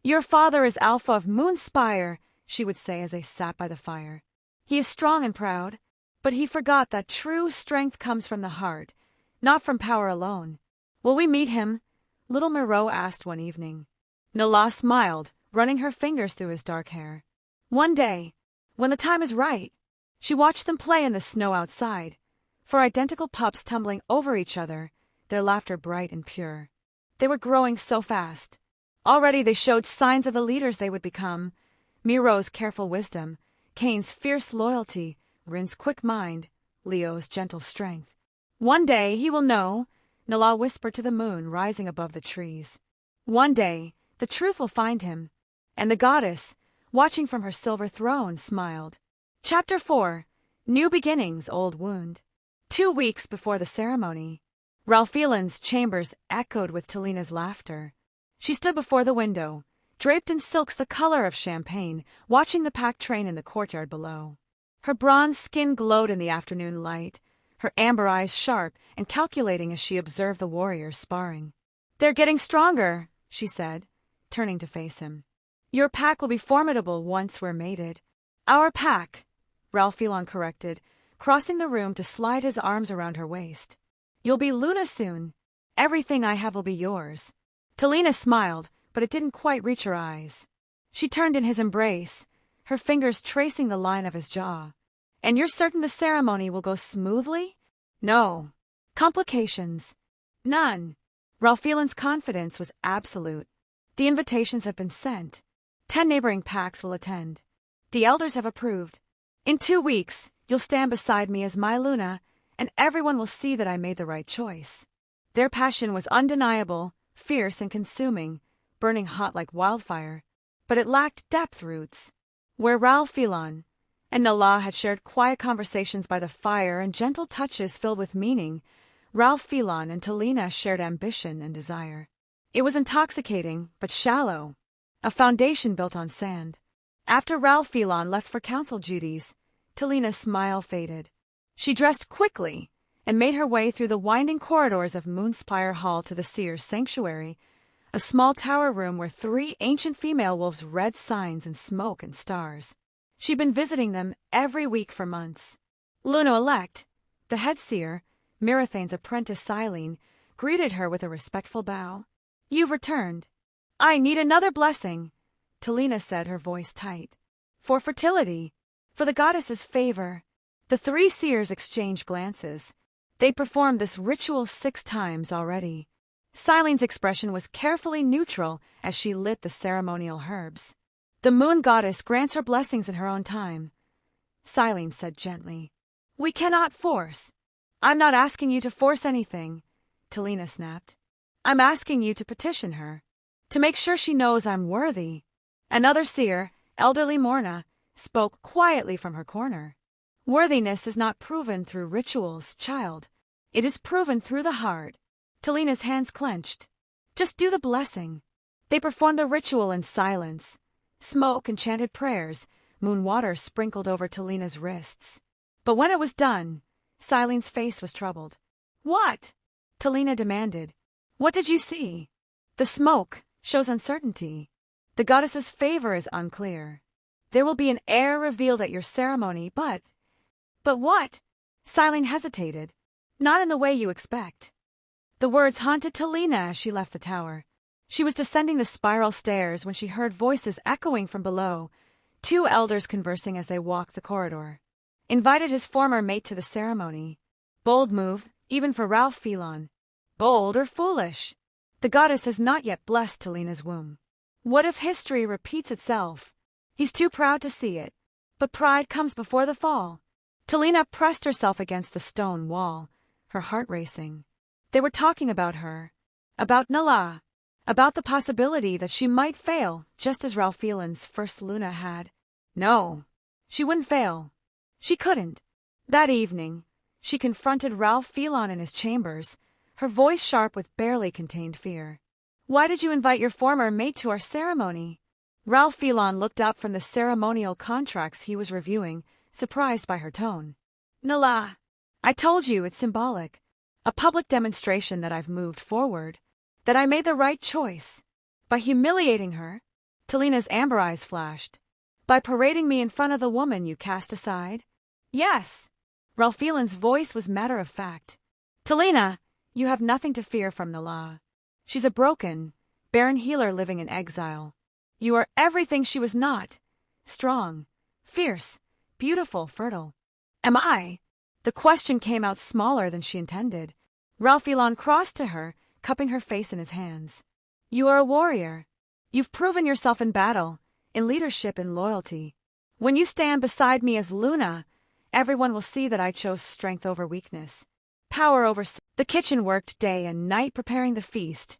"Your father is Alpha of Moonspire," she would say as they sat by the fire. "He is strong and proud, but he forgot that true strength comes from the heart, not from power alone. Will we meet him?" little Moreau asked one evening. Nala smiled, running her fingers through his dark hair. "One day, when the time is right." She watched them play in the snow outside, four identical pups tumbling over each other, their laughter bright and pure. They were growing so fast. Already they showed signs of the leaders they would become. Miro's careful wisdom, Cain's fierce loyalty, Rin's quick mind, Leo's gentle strength. "One day he will know," Nala whispered to the moon rising above the trees. "One day the truth will find him." And the goddess, watching from her silver throne, smiled. Chapter 4. New Beginnings, Old Wound. 2 weeks before the ceremony, Ralph-Elan's chambers echoed with Talina's laughter. She stood before the window, draped in silks the color of champagne, watching the packed train in the courtyard below. Her bronze skin glowed in the afternoon light, her amber eyes sharp and calculating as she observed the warriors sparring. "They're getting stronger," she said, turning to face him. "Your pack will be formidable once we're mated." "Our pack," Ralph-Elan corrected, crossing the room to slide his arms around her waist. "You'll be Luna soon. Everything I have will be yours." Talina smiled, but it didn't quite reach her eyes. She turned in his embrace, her fingers tracing the line of his jaw. "And you're certain the ceremony will go smoothly?" "No. Complications?" "None." Ralph-Elan's confidence was absolute. "The invitations have been sent. 10 neighboring packs will attend. The elders have approved. In 2 weeks, you'll stand beside me as my Luna, and everyone will see that I made the right choice." Their passion was undeniable, fierce and consuming, burning hot like wildfire, but it lacked depth roots. Where Ralph-Elan and Nala had shared quiet conversations by the fire and gentle touches filled with meaning, Ralph-Elan and Talina shared ambition and desire. It was intoxicating, but shallow, a foundation built on sand. After Ralph-Elan left for council duties, Talina's smile faded. She dressed quickly and made her way through the winding corridors of Moonspire Hall to the Seer's Sanctuary, a small tower room where 3 ancient female wolves read signs in smoke and stars. She'd been visiting them every week for months. Luna-elect, the head seer, Mirathane's apprentice Silene, greeted her with a respectful bow. "You've returned." "I need another blessing," Talina said, her voice tight. "For fertility, for the goddess's favor." The 3 seers exchanged glances. They'd performed this ritual 6 times already. Silene's expression was carefully neutral as she lit the ceremonial herbs. "The moon goddess grants her blessings in her own time," Silene said gently. "We cannot force." "I'm not asking you to force anything," Talina snapped. "I'm asking you to petition her, to make sure she knows I'm worthy." Another seer, elderly Morna, spoke quietly from her corner. "Worthiness is not proven through rituals, child. It is proven through the heart." Talina's hands clenched. "Just do the blessing." They performed the ritual in silence. Smoke and chanted prayers, moon water sprinkled over Talina's wrists. But when it was done, Silene's face was troubled. "What?" Talina demanded. "What did you see?" "The smoke shows uncertainty. The goddess's favor is unclear. There will be an heir revealed at your ceremony, but..." "But what?" Silene hesitated. "Not in the way you expect." The words haunted Talina as she left the tower. She was descending the spiral stairs when she heard voices echoing from below, 2 elders conversing as they walked the corridor. Invited his former mate to the ceremony. Bold move, even for Ralph-Elan. Bold or foolish? The goddess has not yet blessed Talina's womb. What if history repeats itself? He's too proud to see it. But pride comes before the fall. Talina pressed herself against the stone wall, her heart racing. They were talking about her, about Nala, about the possibility that she might fail, just as Ralph-Elan's first Luna had. No, she wouldn't fail. She couldn't. That evening, she confronted Ralph-Elan in his chambers, her voice sharp with barely contained fear. "Why did you invite your former mate to our ceremony?" Ralph Phelan looked up from the ceremonial contracts he was reviewing, surprised by her tone. "Nala, I told you it's symbolic. A public demonstration that I've moved forward, that I made the right choice. By humiliating her," Talina's amber eyes flashed. "By parading me in front of the woman you cast aside?" "Yes." Ralph Phelan's voice was matter-of-fact. "Talina, you have nothing to fear from Nala. She's a broken, barren healer living in exile. You are everything she was not. Strong, fierce, beautiful, fertile. Am I?" The question came out smaller than she intended. Ralph Phelan crossed to her, cupping her face in his hands. "You are a warrior. You've proven yourself in battle, in leadership and loyalty. When you stand beside me as Luna, everyone will see that I chose strength over weakness. Power over... The kitchen worked day and night preparing the feast.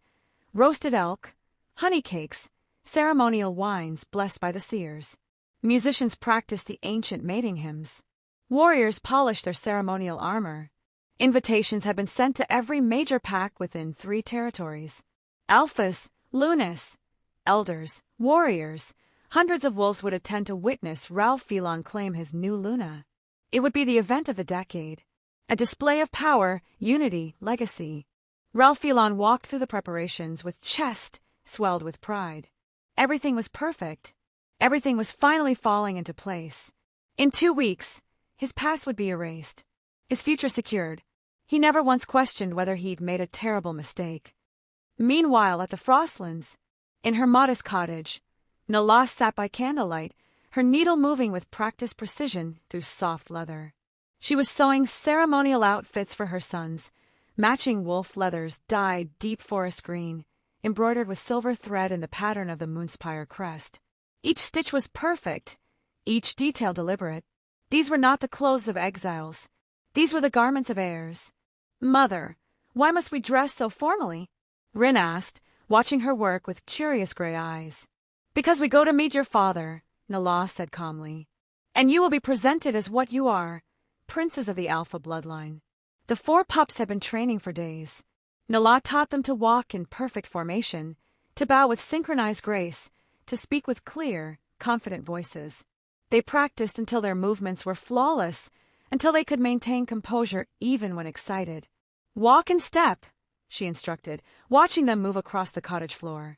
Roasted elk, honey cakes, ceremonial wines blessed by the seers. Musicians practiced the ancient mating hymns. Warriors polished their ceremonial armor. Invitations had been sent to every major pack within 3 territories. Alphas, Lunas, elders, warriors. Hundreds of wolves would attend to witness Ralph Phelan claim his new Luna. It would be the event of the decade. A display of power, unity, legacy. Ralph Phelan walked through the preparations with chest swelled with pride. Everything was perfect. Everything was finally falling into place. In 2 weeks, his past would be erased. His future secured. He never once questioned whether he'd made a terrible mistake. Meanwhile, at the Frostlands, in her modest cottage, Nala sat by candlelight, her needle moving with practiced precision through soft leather. She was sewing ceremonial outfits for her sons, matching wolf leathers dyed deep forest green, embroidered with silver thread in the pattern of the Moonspire crest. Each stitch was perfect, each detail deliberate. These were not the clothes of exiles. These were the garments of heirs. "Mother, why must we dress so formally?" Rin asked, watching her work with curious gray eyes. "Because we go to meet your father," Nala said calmly. "And you will be presented as what you are, princes of the Alpha bloodline." The 4 pups had been training for days. Nala taught them to walk in perfect formation, to bow with synchronized grace, to speak with clear, confident voices. They practiced until their movements were flawless, until they could maintain composure even when excited. "Walk in step," she instructed, watching them move across the cottage floor.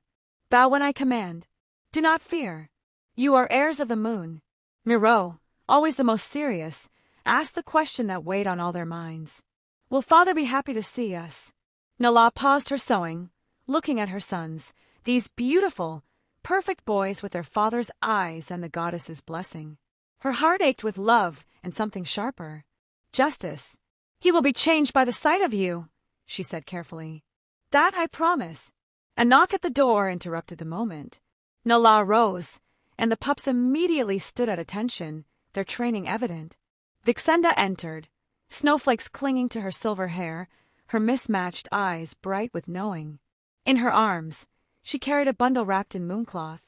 "Bow when I command. Do not fear. You are heirs of the moon." Miro, always the most serious, asked the question that weighed on all their minds. "Will father be happy to see us?" Nala paused her sewing, looking at her sons, these beautiful, perfect boys with their father's eyes and the goddess's blessing. Her heart ached with love and something sharper. "Justice. He will be changed by the sight of you," she said carefully. "That I promise." A knock at the door interrupted the moment. Nala rose, and the pups immediately stood at attention, their training evident. Vixenda entered, snowflakes clinging to her silver hair, her mismatched eyes bright with knowing. In her arms, she carried a bundle wrapped in mooncloth.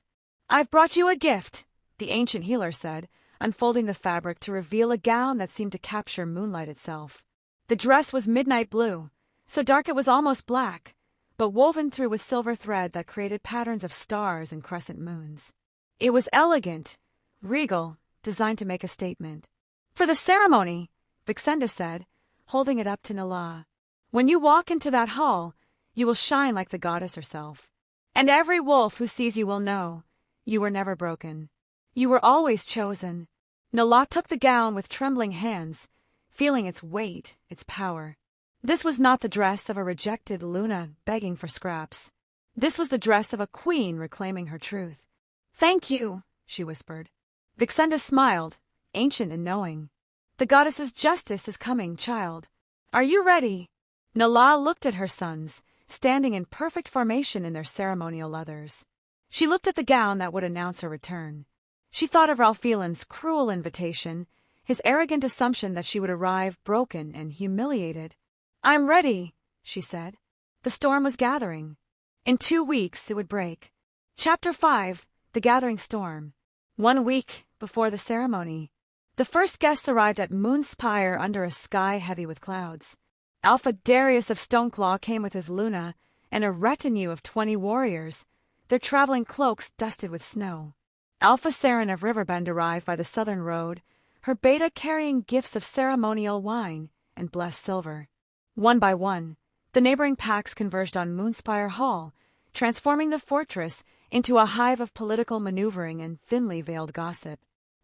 "I've brought you a gift," the ancient healer said, unfolding the fabric to reveal a gown that seemed to capture moonlight itself. The dress was midnight blue, so dark it was almost black, but woven through with silver thread that created patterns of stars and crescent moons. It was elegant, regal, designed to make a statement. "For the ceremony," Vixenda said, holding it up to Nala. "When you walk into that hall, you will shine like the goddess herself. And every wolf who sees you will know, you were never broken. You were always chosen." Nala took the gown with trembling hands, feeling its weight, its power. This was not the dress of a rejected Luna begging for scraps. This was the dress of a queen reclaiming her truth. "Thank you," she whispered. Vixenda smiled, ancient and knowing. "The goddess's justice is coming, child. Are you ready?" Nala looked at her sons, standing in perfect formation in their ceremonial leathers. She looked at the gown that would announce her return. She thought of Ralph Phelan's cruel invitation, his arrogant assumption that she would arrive broken and humiliated. "I'm ready," she said. The storm was gathering. In 2 weeks it would break. Chapter 5, The Gathering Storm. 1 week before the ceremony. The first guests arrived at Moonspire under a sky heavy with clouds. Alpha Darius of Stoneclaw came with his Luna and a retinue of 20 warriors, their traveling cloaks dusted with snow. Alpha Saren of Riverbend arrived by the southern road, her beta carrying gifts of ceremonial wine and blessed silver. One by one, the neighboring packs converged on Moonspire Hall, transforming the fortress into a hive of political maneuvering and thinly veiled gossip.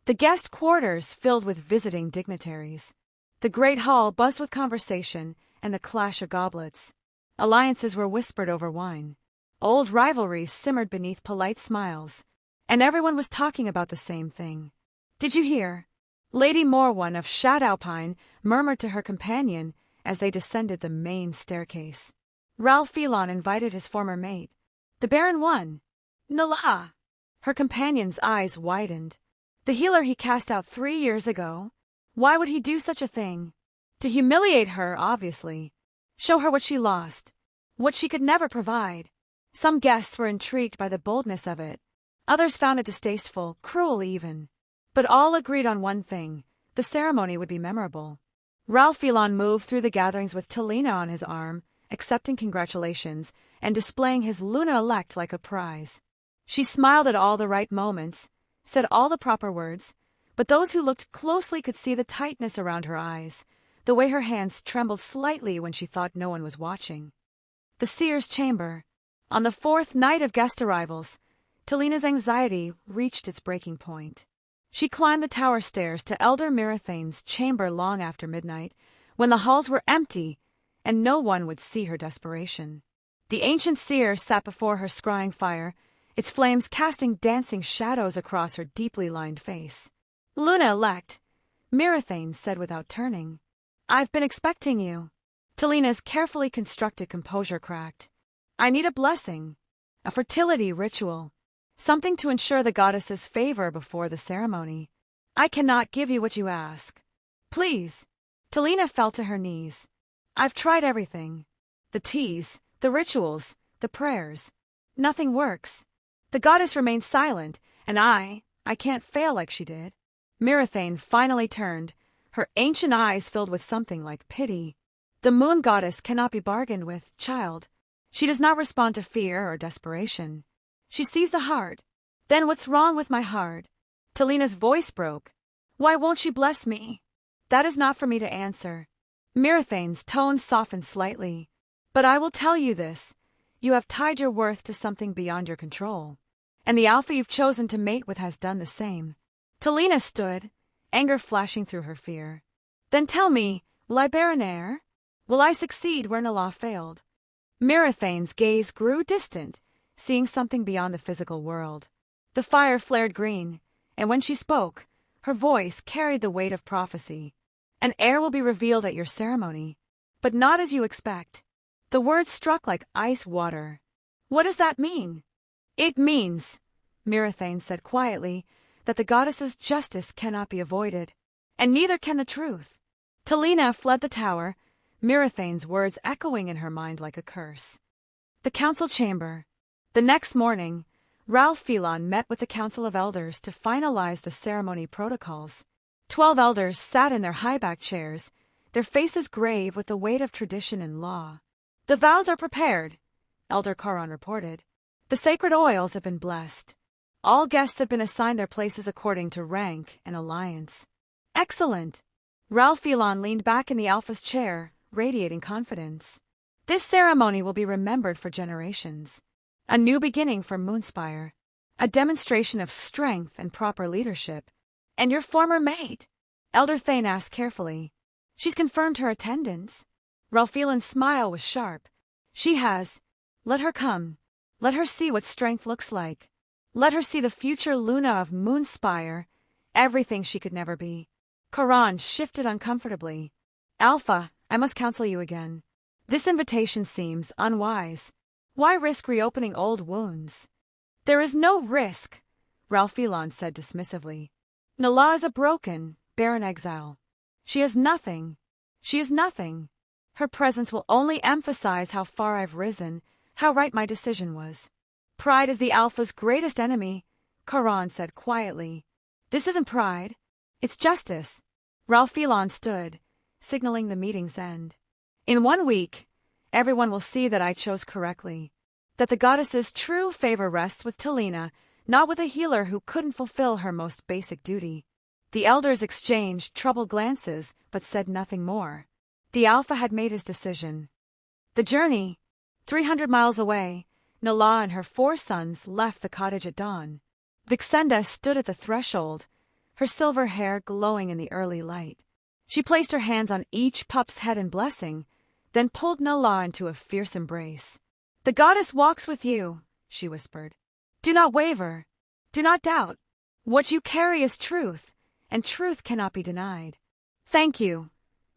The guest quarters filled with visiting dignitaries. The great hall buzzed with conversation and the clash of goblets. Alliances were whispered over wine. Old rivalries simmered beneath polite smiles, and everyone was talking about the same thing. "Did you hear?" Lady Morwan of Shadowpine murmured to her companion as they descended the main staircase. Ralph Phelon invited his former mate. The Baron won. Nala! Her companion's eyes widened. The healer he cast out 3 years ago? Why would he do such a thing? To humiliate her, obviously. Show her what she lost. What she could never provide. Some guests were intrigued by the boldness of it. Others found it distasteful, cruel even. But all agreed on one thing. The ceremony would be memorable. Ralph Phelon moved through the gatherings with Talina on his arm, accepting congratulations and displaying his Luna Elect like a prize. She smiled at all the right moments, said all the proper words, but those who looked closely could see the tightness around her eyes, the way her hands trembled slightly when she thought no one was watching. The seer's chamber. On the 4th night of guest arrivals, Talina's anxiety reached its breaking point. She climbed the tower stairs to Elder Mirathane's chamber long after midnight, when the halls were empty and no one would see her desperation. The ancient seer sat before her scrying fire, its flames casting dancing shadows across her deeply lined face. "Luna Elect," Mirathane said without turning. "I've been expecting you." Talina's carefully constructed composure cracked. "I need a blessing, a fertility ritual. Something to ensure the goddess's favor before the ceremony. I cannot give you what you ask. Please." Talina fell to her knees. "I've tried everything. The teas, the rituals, the prayers. Nothing works. The goddess remains silent, and I can't fail like she did." Mirathane finally turned, her ancient eyes filled with something like pity. "The moon goddess cannot be bargained with, child. She does not respond to fear or desperation. She sees the heart." "Then what's wrong with my heart?" Talina's voice broke. "Why won't she bless me?" "That is not for me to answer." Mirathane's tone softened slightly. "But I will tell you this. You have tied your worth to something beyond your control. And the alpha you've chosen to mate with has done the same." Talina stood, anger flashing through her fear. "Then tell me, will I bear an heir? Will I succeed where Nala failed?" Mirathane's gaze grew distant, seeing something beyond the physical world. The fire flared green, and when she spoke, her voice carried the weight of prophecy. "An heir will be revealed at your ceremony, but not as you expect." The words struck like ice water. "What does that mean?" "It means," Mirathane said quietly, "that the goddess's justice cannot be avoided, and neither can the truth." Talina fled the tower, Mirathane's words echoing in her mind like a curse. The council chamber. The next morning, Ralph Phelon met with the Council of Elders to finalize the ceremony protocols. 12 elders sat in their high-backed chairs, their faces grave with the weight of tradition and law. "The vows are prepared," Elder Caron reported. "The sacred oils have been blessed. All guests have been assigned their places according to rank and alliance." "Excellent!" Ralph Phelon leaned back in the Alpha's chair, radiating confidence. "This ceremony will be remembered for generations. A new beginning for Moonspire. A demonstration of strength and proper leadership. And your former mate?" Elder Thane asked carefully. "She's confirmed her attendance." Ralph Phelon's smile was sharp. "She has. Let her come. Let her see what strength looks like. Let her see the future Luna of Moonspire, everything she could never be." Caron shifted uncomfortably. "Alpha, I must counsel you again. This invitation seems unwise. Why risk reopening old wounds?" "There is no risk," Ralph Phelon said dismissively. "Nala is a broken, barren exile. She has nothing. She is nothing. Her presence will only emphasize how far I've risen, how right my decision was." "Pride is the Alpha's greatest enemy," Caron said quietly. "This isn't pride. It's justice." Ralph Phelon stood, signaling the meeting's end. In 1 week, everyone will see that I chose correctly, that the goddess's true favor rests with Talina, not with a healer who couldn't fulfill her most basic duty. The elders exchanged troubled glances but said nothing more. The alpha had made his decision. The journey, 300 miles away, Nala and her 4 sons left the cottage at dawn. Vixenda stood at the threshold, her silver hair glowing in the early light. She placed her hands on each pup's head in blessing, then pulled Nala into a fierce embrace. "The goddess walks with you," she whispered. "Do not waver. Do not doubt. What you carry is truth, and truth cannot be denied." "Thank you,"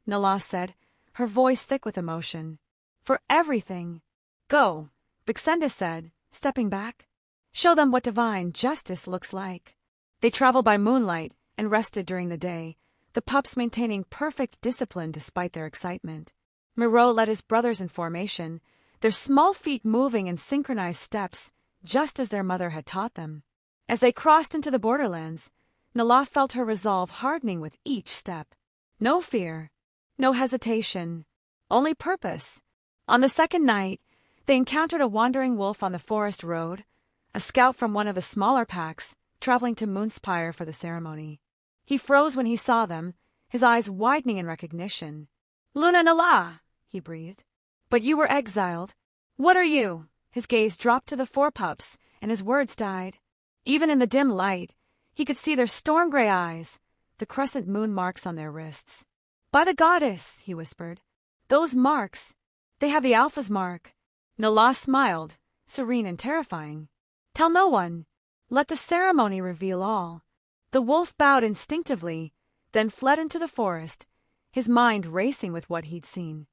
Nala said, her voice thick with emotion. "For everything." "Go," Vixenda said, stepping back. "Show them what divine justice looks like." They traveled by moonlight and rested during the day, the pups maintaining perfect discipline despite their excitement. Miro led his brothers in formation, their small feet moving in synchronized steps, just as their mother had taught them. As they crossed into the borderlands, Nala felt her resolve hardening with each step. No fear, no hesitation, only purpose. On the second night, they encountered a wandering wolf on the forest road, a scout from one of the smaller packs, traveling to Moonspire for the ceremony. He froze when he saw them, his eyes widening in recognition. "Luna Nala," he breathed. "But you were exiled. What are you?" His gaze dropped to the 4 pups, and his words died. Even in the dim light, he could see their storm-gray eyes, the crescent moon marks on their wrists. "By the goddess," he whispered. "Those marks, they have the Alpha's mark." Nala smiled, serene and terrifying. "Tell no one. Let the ceremony reveal all." The wolf bowed instinctively, then fled into the forest, his mind racing with what he'd seen.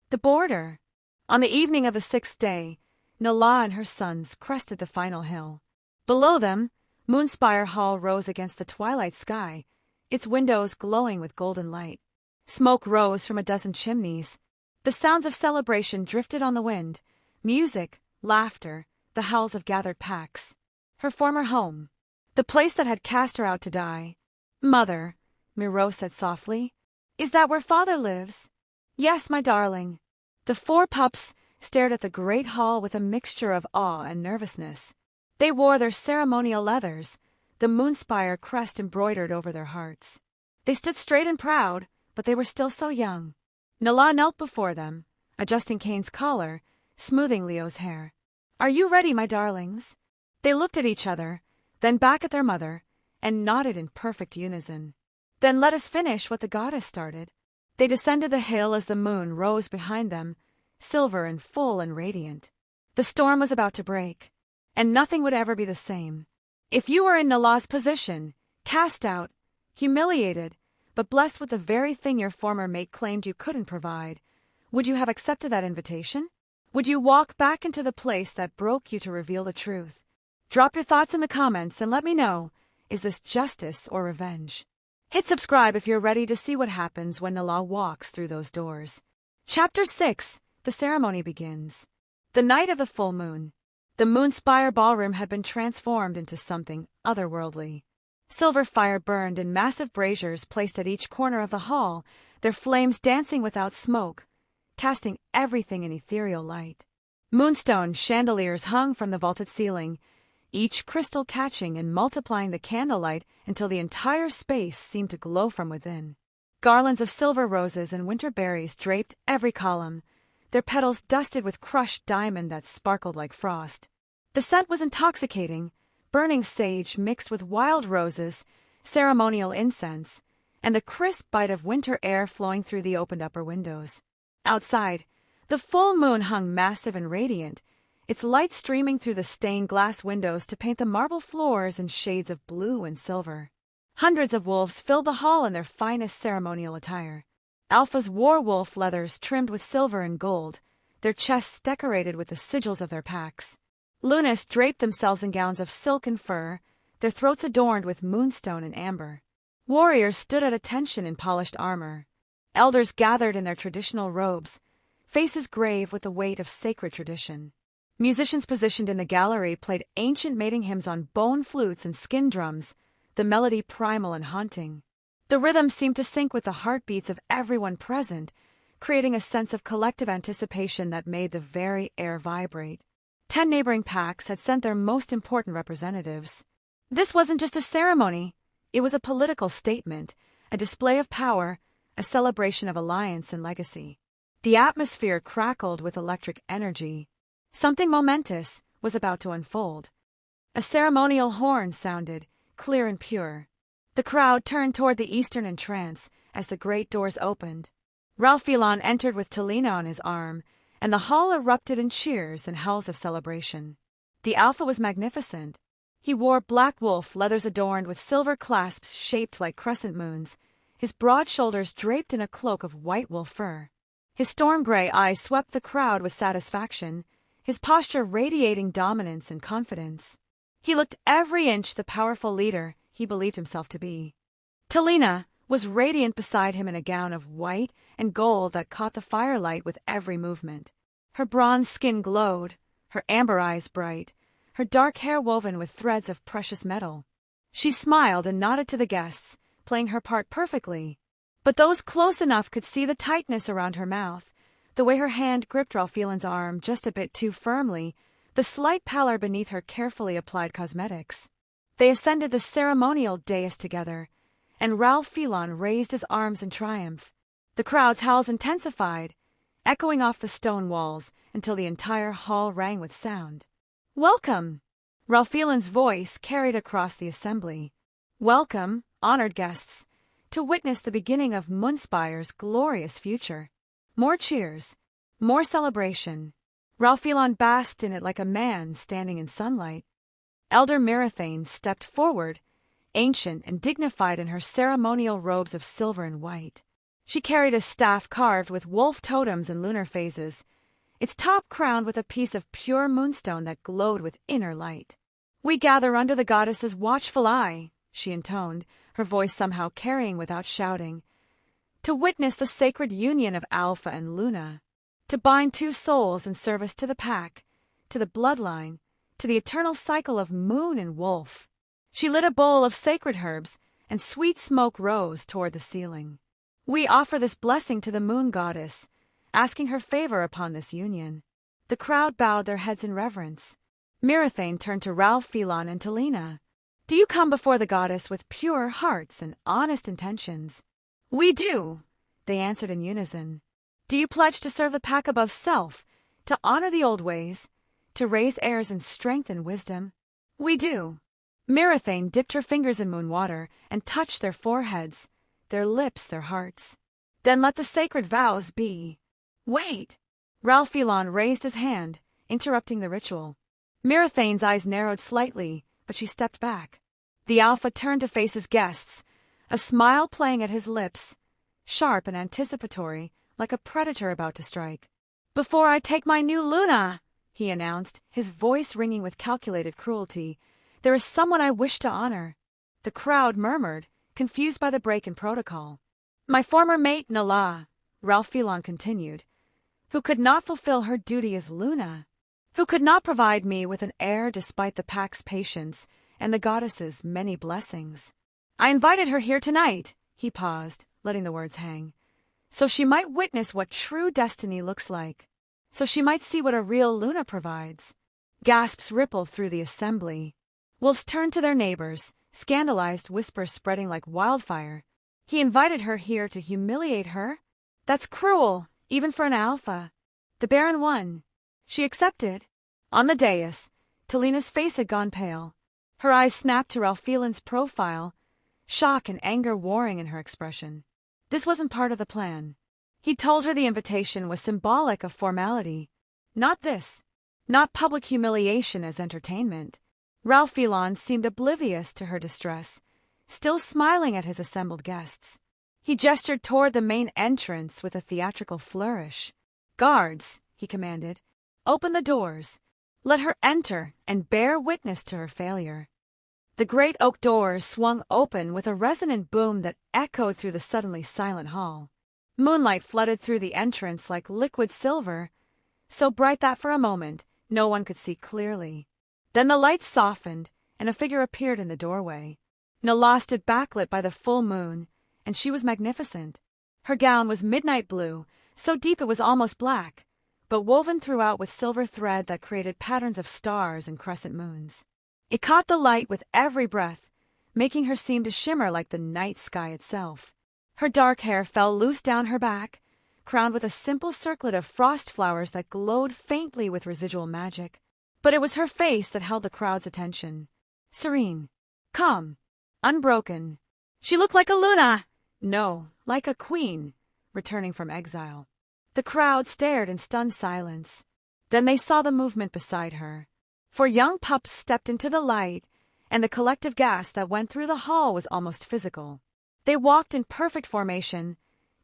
The border. On the evening of the 6th day, Nala and her sons crested the final hill. Below them, Moonspire Hall rose against the twilight sky, its windows glowing with golden light. Smoke rose from a dozen chimneys. The sounds of celebration drifted on the wind, music, laughter, the howls of gathered packs. Her former home, the place that had cast her out to die. "Mother," Miro said softly, "is that where father lives?" "Yes, my darling." The 4 pups stared at the great hall with a mixture of awe and nervousness. They wore their ceremonial leathers, the Moonspire crest embroidered over their hearts. They stood straight and proud, but they were still so young. Nala knelt before them, adjusting Kane's collar, smoothing Leo's hair. "Are you ready, my darlings?" They looked at each other, then back at their mother, and nodded in perfect unison. "Then let us finish what the goddess started." They descended the hill as the moon rose behind them, silver and full and radiant. The storm was about to break, and nothing would ever be the same. If you were in Nala's position, cast out, humiliated, but blessed with the very thing your former mate claimed you couldn't provide, would you have accepted that invitation? Would you walk back into the place that broke you to reveal the truth? Drop your thoughts in the comments and let me know, is this justice or revenge? Hit subscribe if you're ready to see what happens when Nala walks through those doors. Chapter 6. The ceremony begins. The night of the full moon. The Moonspire ballroom had been transformed into something otherworldly. Silver fire burned in massive braziers placed at each corner of the hall, their flames dancing without smoke, casting everything in ethereal light. Moonstone chandeliers hung from the vaulted ceiling, each crystal catching and multiplying the candlelight until the entire space seemed to glow from within. Garlands of silver roses and winter berries draped every column, their petals dusted with crushed diamond that sparkled like frost. The scent was intoxicating, burning sage mixed with wild roses, ceremonial incense, and the crisp bite of winter air flowing through the opened upper windows. Outside, the full moon hung massive and radiant, its light streaming through the stained glass windows to paint the marble floors in shades of blue and silver. Hundreds of wolves filled the hall in their finest ceremonial attire. Alpha's war wolf leathers trimmed with silver and gold, their chests decorated with the sigils of their packs. Lunas draped themselves in gowns of silk and fur, their throats adorned with moonstone and amber. Warriors stood at attention in polished armor. Elders gathered in their traditional robes, faces grave with the weight of sacred tradition. Musicians positioned in the gallery played ancient mating hymns on bone flutes and skin drums, the melody primal and haunting. The rhythm seemed to sync with the heartbeats of everyone present, creating a sense of collective anticipation that made the very air vibrate. 10 neighboring packs had sent their most important representatives. This wasn't just a ceremony, it was a political statement, a display of power, a celebration of alliance and legacy. The atmosphere crackled with electric energy. Something momentous was about to unfold. A ceremonial horn sounded, clear and pure. The crowd turned toward the eastern entrance as the great doors opened. Ralph-Elon entered with Talina on his arm, and the hall erupted in cheers and howls of celebration. The alpha was magnificent. He wore black wolf leathers adorned with silver clasps shaped like crescent moons, his broad shoulders draped in a cloak of white wolf fur. His storm-gray eyes swept the crowd with satisfaction, his posture radiating dominance and confidence. He looked every inch the powerful leader he believed himself to be. Talina was radiant beside him in a gown of white and gold that caught the firelight with every movement. Her bronze skin glowed, her amber eyes bright, her dark hair woven with threads of precious metal. She smiled and nodded to the guests, playing her part perfectly. But those close enough could see the tightness around her mouth, the way her hand gripped Ralph-Elon's arm just a bit too firmly, the slight pallor beneath her carefully applied cosmetics. They ascended the ceremonial dais together, and Ralph-Elon raised his arms in triumph. The crowd's howls intensified, echoing off the stone walls until the entire hall rang with sound. "Welcome!" Ralph-Elon's voice carried across the assembly. "Welcome, honored guests, to witness the beginning of Munspire's glorious future." More cheers, more celebration. Ralph-Elon basked in it like a man standing in sunlight. Elder Mirathane stepped forward, ancient and dignified in her ceremonial robes of silver and white. She carried a staff carved with wolf totems and lunar phases, its top crowned with a piece of pure moonstone that glowed with inner light. "We gather under the goddess's watchful eye," she intoned, her voice somehow carrying without shouting, "to witness the sacred union of Alpha and Luna, to bind two souls in service to the pack, to the bloodline, to the eternal cycle of moon and wolf." She lit a bowl of sacred herbs, and sweet smoke rose toward the ceiling. "We offer this blessing to the moon goddess, asking her favor upon this union." The crowd bowed their heads in reverence. Mirathane turned to Ralph-Elon and Talina. "Do you come before the goddess with pure hearts and honest intentions?" "We do," they answered in unison. "Do you pledge to serve the pack above self, to honor the old ways, to raise heirs in strength and wisdom?" "We do." Mirathane dipped her fingers in moon water and touched their foreheads, their lips, their hearts. "Then let the sacred vows be." "Wait!" Ralph-Elon raised his hand, interrupting the ritual. Mirathane's eyes narrowed slightly, but she stepped back. The alpha turned to face his guests, a smile playing at his lips, sharp and anticipatory, like a predator about to strike. "Before I take my new Luna," he announced, his voice ringing with calculated cruelty, "there is someone I wish to honor." The crowd murmured, confused by the break in protocol. "My former mate, Nala," Ralph-Elon continued, "who could not fulfill her duty as Luna, who could not provide me with an heir despite the pack's patience and the goddess's many blessings. I invited her here tonight," he paused, letting the words hang, "so she might witness what true destiny looks like, so she might see what a real Luna provides." Gasps rippled through the assembly. Wolves turned to their neighbors, scandalized whispers spreading like wildfire. "He invited her here to humiliate her? That's cruel, even for an alpha." The Baron won. She accepted. On the dais, Talina's face had gone pale. Her eyes snapped to Ralph-Elon's profile, shock and anger warring in her expression. This wasn't part of the plan. He told her the invitation was symbolic of formality. Not this. Not public humiliation as entertainment. Ralph-Elon seemed oblivious to her distress, still smiling at his assembled guests. He gestured toward the main entrance with a theatrical flourish. "Guards," he commanded, "open the doors. Let her enter and bear witness to her failure." The great oak doors swung open with a resonant boom that echoed through the suddenly silent hall. Moonlight flooded through the entrance like liquid silver, so bright that for a moment no one could see clearly. Then the lights softened, and a figure appeared in the doorway. Nala stood backlit by the full moon, and she was magnificent. Her gown was midnight blue, so deep it was almost black, but woven throughout with silver thread that created patterns of stars and crescent moons. It caught the light with every breath, making her seem to shimmer like the night sky itself. Her dark hair fell loose down her back, crowned with a simple circlet of frost flowers that glowed faintly with residual magic. But it was her face that held the crowd's attention. Serene, calm, unbroken. She looked like a Luna! No, like a queen, returning from exile. The crowd stared in stunned silence. Then they saw the movement beside her. 4 young pups stepped into the light, and the collective gasp that went through the hall was almost physical. They walked in perfect formation,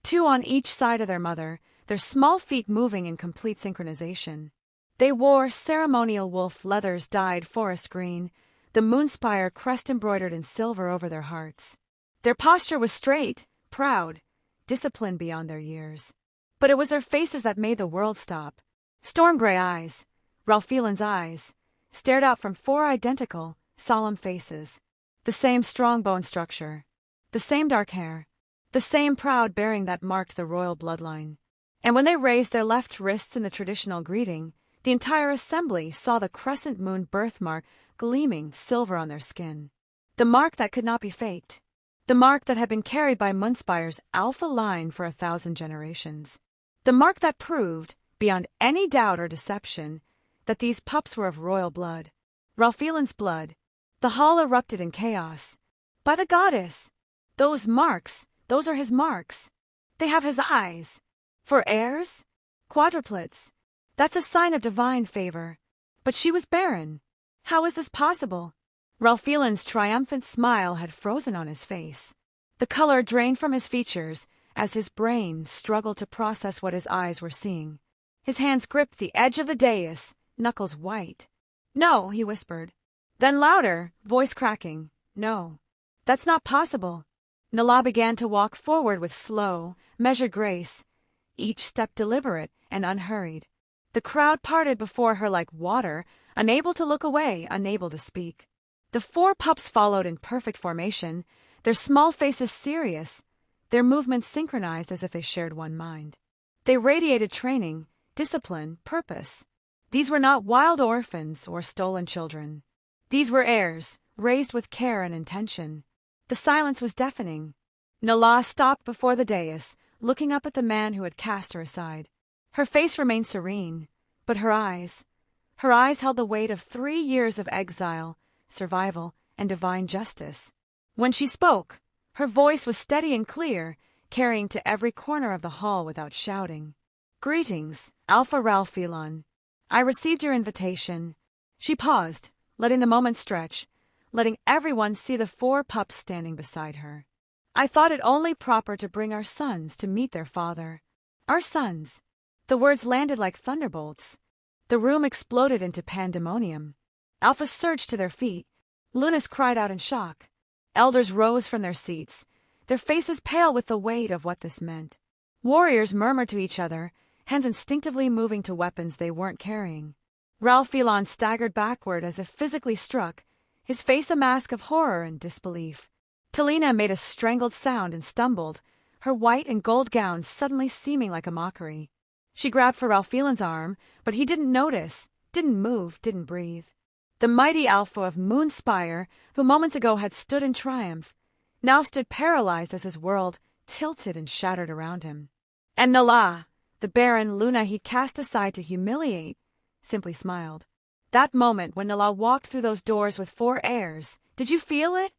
2 on each side of their mother, their small feet moving in complete synchronization. They wore ceremonial wolf leathers dyed forest green, the moonspire crest embroidered in silver over their hearts. Their posture was straight, proud, disciplined beyond their years. But it was their faces that made the world stop. Storm gray eyes, Ralphilan's eyes, stared out from 4 identical, solemn faces. The same strong bone structure, the same dark hair, the same proud bearing that marked the royal bloodline. And when they raised their left wrists in the traditional greeting, the entire assembly saw the crescent moon birthmark gleaming silver on their skin. The mark that could not be faked. The mark that had been carried by Moonspire's alpha line for 1,000 generations. The mark that proved, beyond any doubt or deception, that these pups were of royal blood. Ralphilan's blood. The hall erupted in chaos. By the goddess! Those marks, those are his marks. They have his eyes. For heirs? Quadruplets. That's a sign of divine favor. But she was barren. How is this possible? Ralphilan's triumphant smile had frozen on his face. The color drained from his features as his brain struggled to process what his eyes were seeing. His hands gripped the edge of the dais, knuckles white. "No," he whispered. Then louder, voice cracking. "No, that's not possible." Nala began to walk forward with slow, measured grace, each step deliberate and unhurried. The crowd parted before her like water, unable to look away, unable to speak. The 4 pups followed in perfect formation, their small faces serious, their movements synchronized as if they shared one mind. They radiated training, discipline, purpose. These were not wild orphans or stolen children. These were heirs, raised with care and intention. The silence was deafening. Nala stopped before the dais, looking up at the man who had cast her aside. Her face remained serene, but her eyes held the weight of 3 years of exile, survival, and divine justice. When she spoke, her voice was steady and clear, carrying to every corner of the hall without shouting. "Greetings, Alpha Ralphilan. I received your invitation." She paused, letting the moment stretch, letting everyone see the 4 pups standing beside her. "I thought it only proper to bring our sons to meet their father. Our sons." The words landed like thunderbolts. The room exploded into pandemonium. Alphas surged to their feet. Lunas cried out in shock. Elders rose from their seats, their faces pale with the weight of what this meant. Warriors murmured to each other, hands instinctively moving to weapons they weren't carrying. Ralphilan staggered backward as if physically struck, his face a mask of horror and disbelief. Talina made a strangled sound and stumbled, her white and gold gown suddenly seeming like a mockery. She grabbed for Ralphilan's arm, but he didn't notice, didn't move, didn't breathe. The mighty Alpha of Moonspire, who moments ago had stood in triumph, now stood paralyzed as his world tilted and shattered around him. And Nala, the barren Luna he'd cast aside to humiliate, simply smiled. That moment when Nala walked through those doors with 4 heirs, did you feel it?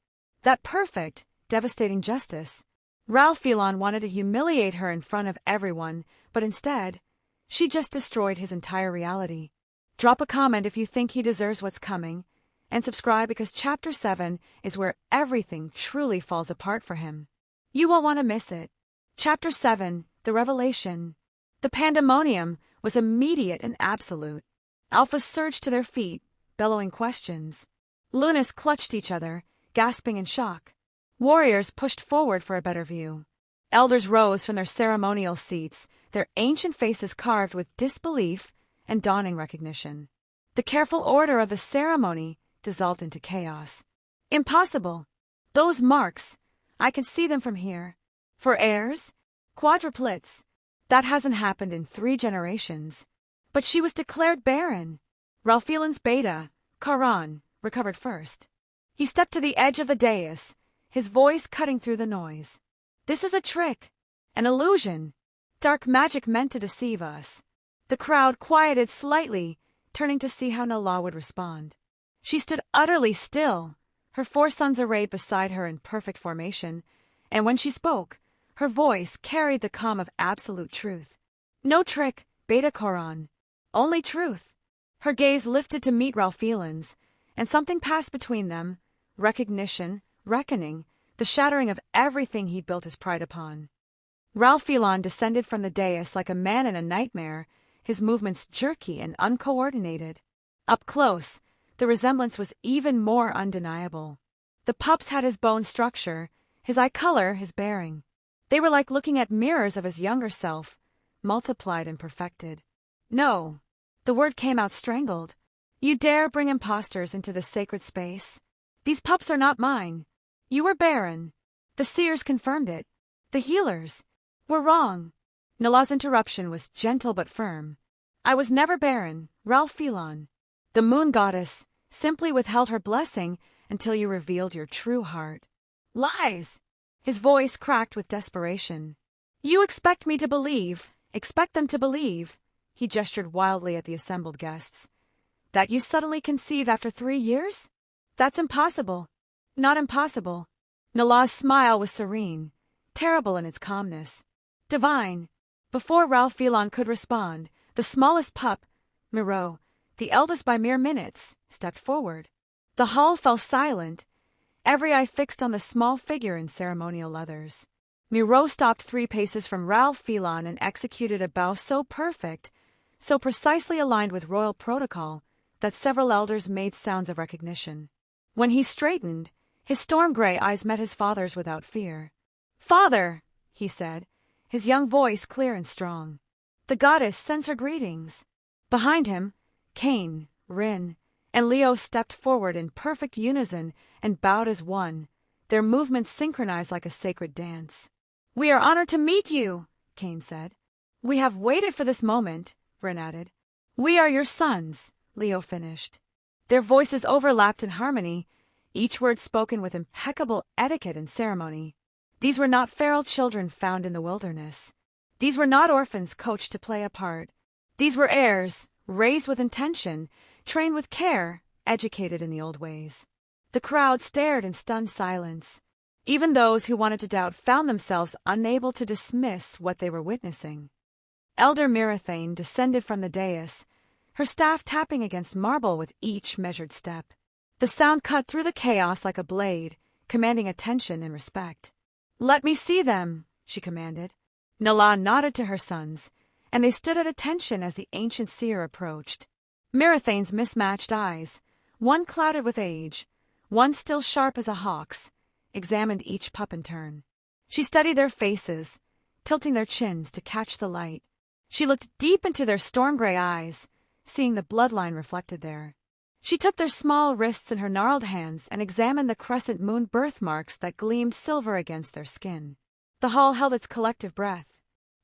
That perfect, devastating justice. Ralphilan wanted to humiliate her in front of everyone, but instead, she just destroyed his entire reality. Drop a comment if you think he deserves what's coming, and subscribe because Chapter 7 is where everything truly falls apart for him. You won't want to miss it. Chapter 7, the revelation. The pandemonium was immediate and absolute. Alphas surged to their feet, bellowing questions. Lunas clutched each other, gasping in shock. Warriors pushed forward for a better view. Elders rose from their ceremonial seats, their ancient faces carved with disbelief and dawning recognition. The careful order of the ceremony dissolved into chaos. Impossible! Those marks, I can see them from here. For heirs? Quadruplets. That hasn't happened in 3 generations. But she was declared barren. Ralphilan's beta, Charon, recovered first. He stepped to the edge of the dais, his voice cutting through the noise. This is a trick, an illusion, dark magic meant to deceive us. The crowd quieted slightly, turning to see how Nala would respond. She stood utterly still, her 4 sons arrayed beside her in perfect formation, and when she spoke, her voice carried the calm of absolute truth. No trick, Beta Charon. Only truth. Her gaze lifted to meet Ralphilan's, and something passed between them, recognition, reckoning, the shattering of everything he'd built his pride upon. Ralphilan descended from the dais like a man in a nightmare, his movements jerky and uncoordinated. Up close, the resemblance was even more undeniable. The pups had his bone structure, his eye color, his bearing. They were like looking at mirrors of his younger self, multiplied and perfected. No, the word came out strangled. You dare bring impostors into this sacred space? These pups are not mine. You were barren. The seers confirmed it. The healers were wrong. Nala's interruption was gentle but firm. I was never barren, Ralphilan. The moon goddess simply withheld her blessing until you revealed your true heart. Lies! His voice cracked with desperation. You expect me to believe, expect them to believe, he gestured wildly at the assembled guests, that you suddenly conceived after 3 years? That's impossible. Not impossible. Nala's smile was serene, terrible in its calmness. Divine. Before Ralphilan could respond, the smallest pup, Miro, the eldest by mere minutes, stepped forward. The hall fell silent, every eye fixed on the small figure in ceremonial leathers. Miro stopped 3 paces from Ralphilan and executed a bow so perfect, so precisely aligned with royal protocol, that several elders made sounds of recognition. When he straightened, his storm-gray eyes met his father's without fear. "Father," he said, his young voice clear and strong. "The goddess sends her greetings." Behind him, Cain, Rin, and Leo stepped forward in perfect unison and bowed as one, their movements synchronized like a sacred dance. "We are honored to meet you," Cain said. "We have waited for this moment," Rin added. "We are your sons," Leo finished. Their voices overlapped in harmony, each word spoken with impeccable etiquette and ceremony. These were not feral children found in the wilderness. These were not orphans coached to play a part. These were heirs, raised with intention, trained with care, educated in the old ways. The crowd stared in stunned silence. Even those who wanted to doubt found themselves unable to dismiss what they were witnessing. Elder Mirathane descended from the dais, her staff tapping against marble with each measured step. The sound cut through the chaos like a blade, commanding attention and respect. "Let me see them," she commanded. Nala nodded to her sons, and they stood at attention as the ancient seer approached. Mirathane's mismatched eyes, one clouded with age, one still sharp as a hawk's, examined each pup in turn. She studied their faces, tilting their chins to catch the light. She looked deep into their storm-gray eyes, seeing the bloodline reflected there. She took their small wrists in her gnarled hands and examined the crescent moon birthmarks that gleamed silver against their skin. The hall held its collective breath.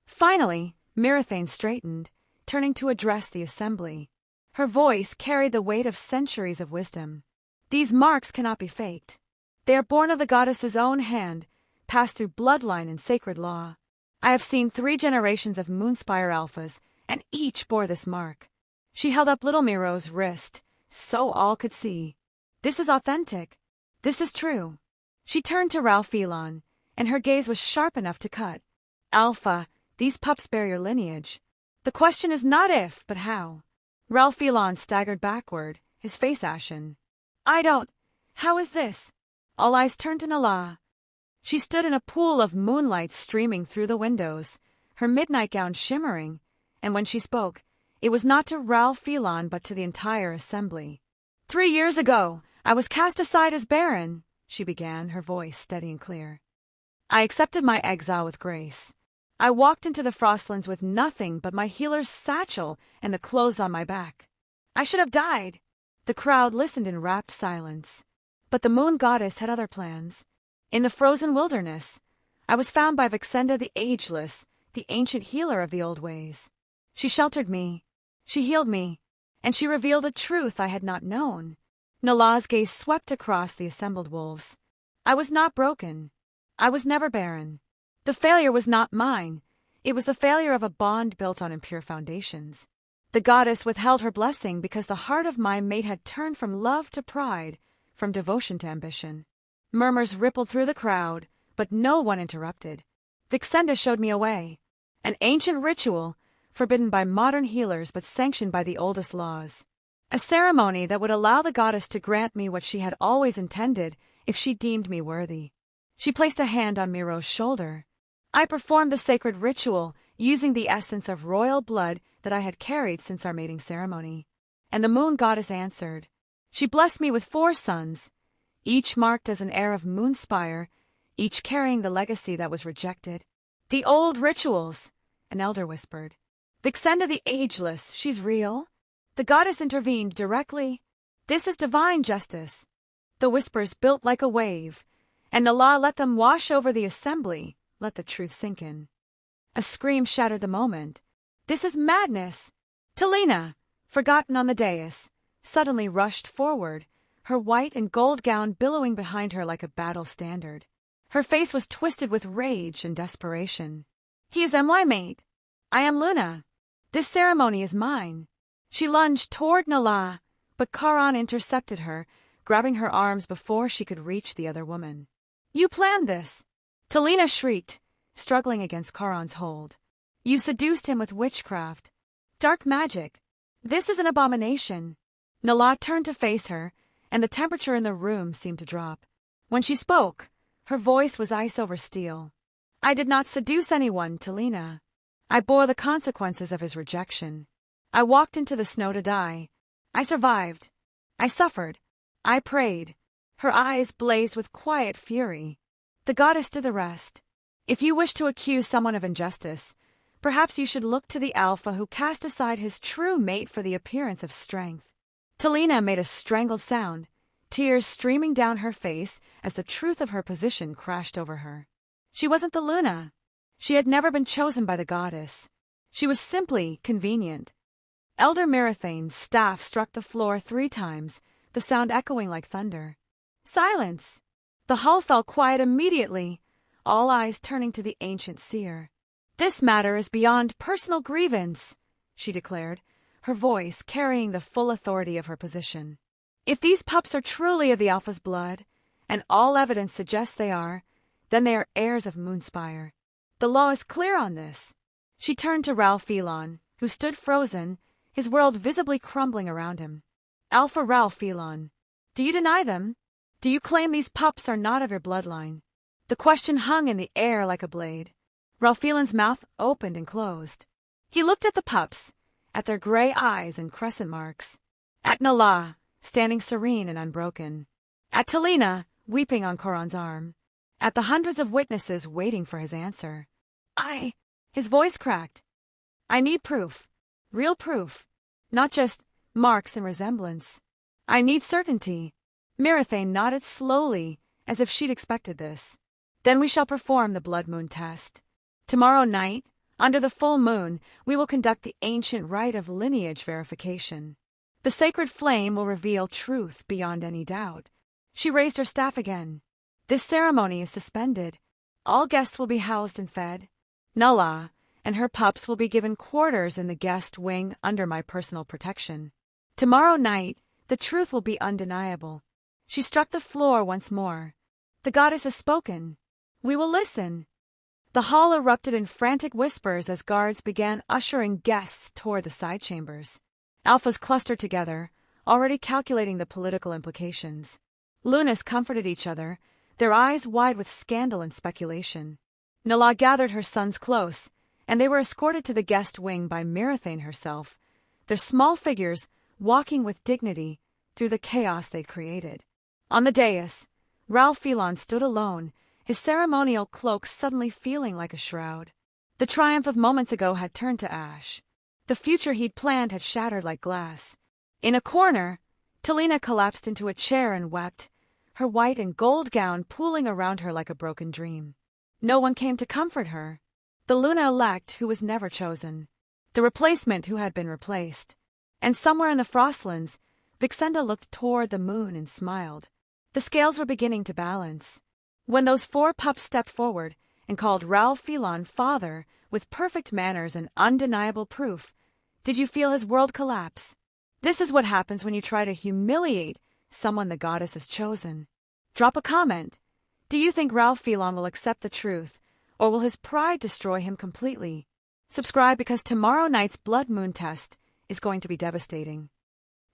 Finally, Mirathane straightened, turning to address the assembly. Her voice carried the weight of centuries of wisdom. "These marks cannot be faked. They are born of the goddess's own hand, passed through bloodline and sacred law. I have seen 3 generations of Moonspire alphas, and each bore this mark." She held up little Miro's wrist, so all could see. "This is authentic. This is true." She turned to Ralphilan, and her gaze was sharp enough to cut. "Alpha, these pups bear your lineage. The question is not if, but how." Ralphilan staggered backward, his face ashen. "I don't. How is this?" All eyes turned to Nala. She stood in a pool of moonlight streaming through the windows, her midnight gown shimmering, and when she spoke, it was not to Ralphilan but to the entire assembly. 3 years ago, I was cast aside as barren, she began, her voice steady and clear. I accepted my exile with grace. I walked into the Frostlands with nothing but my healer's satchel and the clothes on my back. I should have died. The crowd listened in rapt silence. But the moon goddess had other plans. In the frozen wilderness, I was found by Vixenda the Ageless, the ancient healer of the old ways. She sheltered me, she healed me, and she revealed a truth I had not known. Nala's gaze swept across the assembled wolves. I was not broken. I was never barren. The failure was not mine. It was the failure of a bond built on impure foundations. The goddess withheld her blessing because the heart of my mate had turned from love to pride, from devotion to ambition. Murmurs rippled through the crowd, but no one interrupted. Vixenda showed me a way. An ancient ritual, forbidden by modern healers but sanctioned by the oldest laws. A ceremony that would allow the goddess to grant me what she had always intended if she deemed me worthy. She placed a hand on Miro's shoulder. I performed the sacred ritual, using the essence of royal blood that I had carried since our mating ceremony. And the moon goddess answered. She blessed me with 4 sons, each marked as an heir of Moonspire, each carrying the legacy that was rejected. The old rituals, an elder whispered. Vixenda the Ageless, she's real. The goddess intervened directly. This is divine justice. The whispers built like a wave, and Nala let them wash over the assembly, let the truth sink in. A scream shattered the moment. This is madness. Talina, forgotten on the dais, suddenly rushed forward, her white and gold gown billowing behind her like a battle standard. Her face was twisted with rage and desperation. He is my mate. I am Luna. This ceremony is mine. She lunged toward Nala, but Charon intercepted her, grabbing her arms before she could reach the other woman. You planned this. Talina shrieked, struggling against Charon's hold. You seduced him with witchcraft. Dark magic. This is an abomination. Nala turned to face her, and the temperature in the room seemed to drop. When she spoke, her voice was ice over steel. I did not seduce anyone, Talina. I bore the consequences of his rejection. I walked into the snow to die. I survived. I suffered. I prayed. Her eyes blazed with quiet fury. The goddess did the rest. If you wish to accuse someone of injustice, perhaps you should look to the alpha who cast aside his true mate for the appearance of strength. Talina made a strangled sound, tears streaming down her face as the truth of her position crashed over her. She wasn't the Luna. She had never been chosen by the goddess. She was simply convenient. Elder Mirathane's staff struck the floor 3 times, the sound echoing like thunder. Silence! The hall fell quiet immediately, all eyes turning to the ancient seer. This matter is beyond personal grievance, she declared, her voice carrying the full authority of her position. If these pups are truly of the Alpha's blood, and all evidence suggests they are, then they are heirs of Moonspire. The law is clear on this. She turned to Ralph Phelon, who stood frozen, his world visibly crumbling around him. Alpha Ralph Phelon, do you deny them? Do you claim these pups are not of your bloodline? The question hung in the air like a blade. Ralph Phelon's mouth opened and closed. He looked at the pups, at their gray eyes and crescent marks, at Nala, standing serene and unbroken, at Talina, weeping on Charon's arm, at the hundreds of witnesses waiting for his answer. His voice cracked. I need proof. Real proof. Not just marks and resemblance. I need certainty. Mirathane nodded slowly, as if she'd expected this. Then we shall perform the blood moon test. Tomorrow night, under the full moon, we will conduct the ancient rite of lineage verification. The sacred flame will reveal truth beyond any doubt. She raised her staff again. This ceremony is suspended. All guests will be housed and fed. Nala and her pups will be given quarters in the guest wing under my personal protection. Tomorrow night, the truth will be undeniable. She struck the floor once more. The goddess has spoken. We will listen. The hall erupted in frantic whispers as guards began ushering guests toward the side chambers. Alphas clustered together, already calculating the political implications. Lunas comforted each other, their eyes wide with scandal and speculation. Nala gathered her sons close, and they were escorted to the guest wing by Mirathane herself, their small figures walking with dignity through the chaos they'd created. On the dais, Ralph Phelon stood alone, his ceremonial cloak suddenly feeling like a shroud. The triumph of moments ago had turned to ash. The future he'd planned had shattered like glass. In a corner, Talina collapsed into a chair and wept, her white and gold gown pooling around her like a broken dream. No one came to comfort her. The Luna-elect who was never chosen. The replacement who had been replaced. And somewhere in the frostlands, Vixenda looked toward the moon and smiled. The scales were beginning to balance. When those 4 pups stepped forward and called Ralph Phelon father with perfect manners and undeniable proof, did you feel his world collapse? This is what happens when you try to humiliate someone the goddess has chosen. Drop a comment. Do you think Ralph Phelon will accept the truth, or will his pride destroy him completely? Subscribe because tomorrow night's blood moon test is going to be devastating.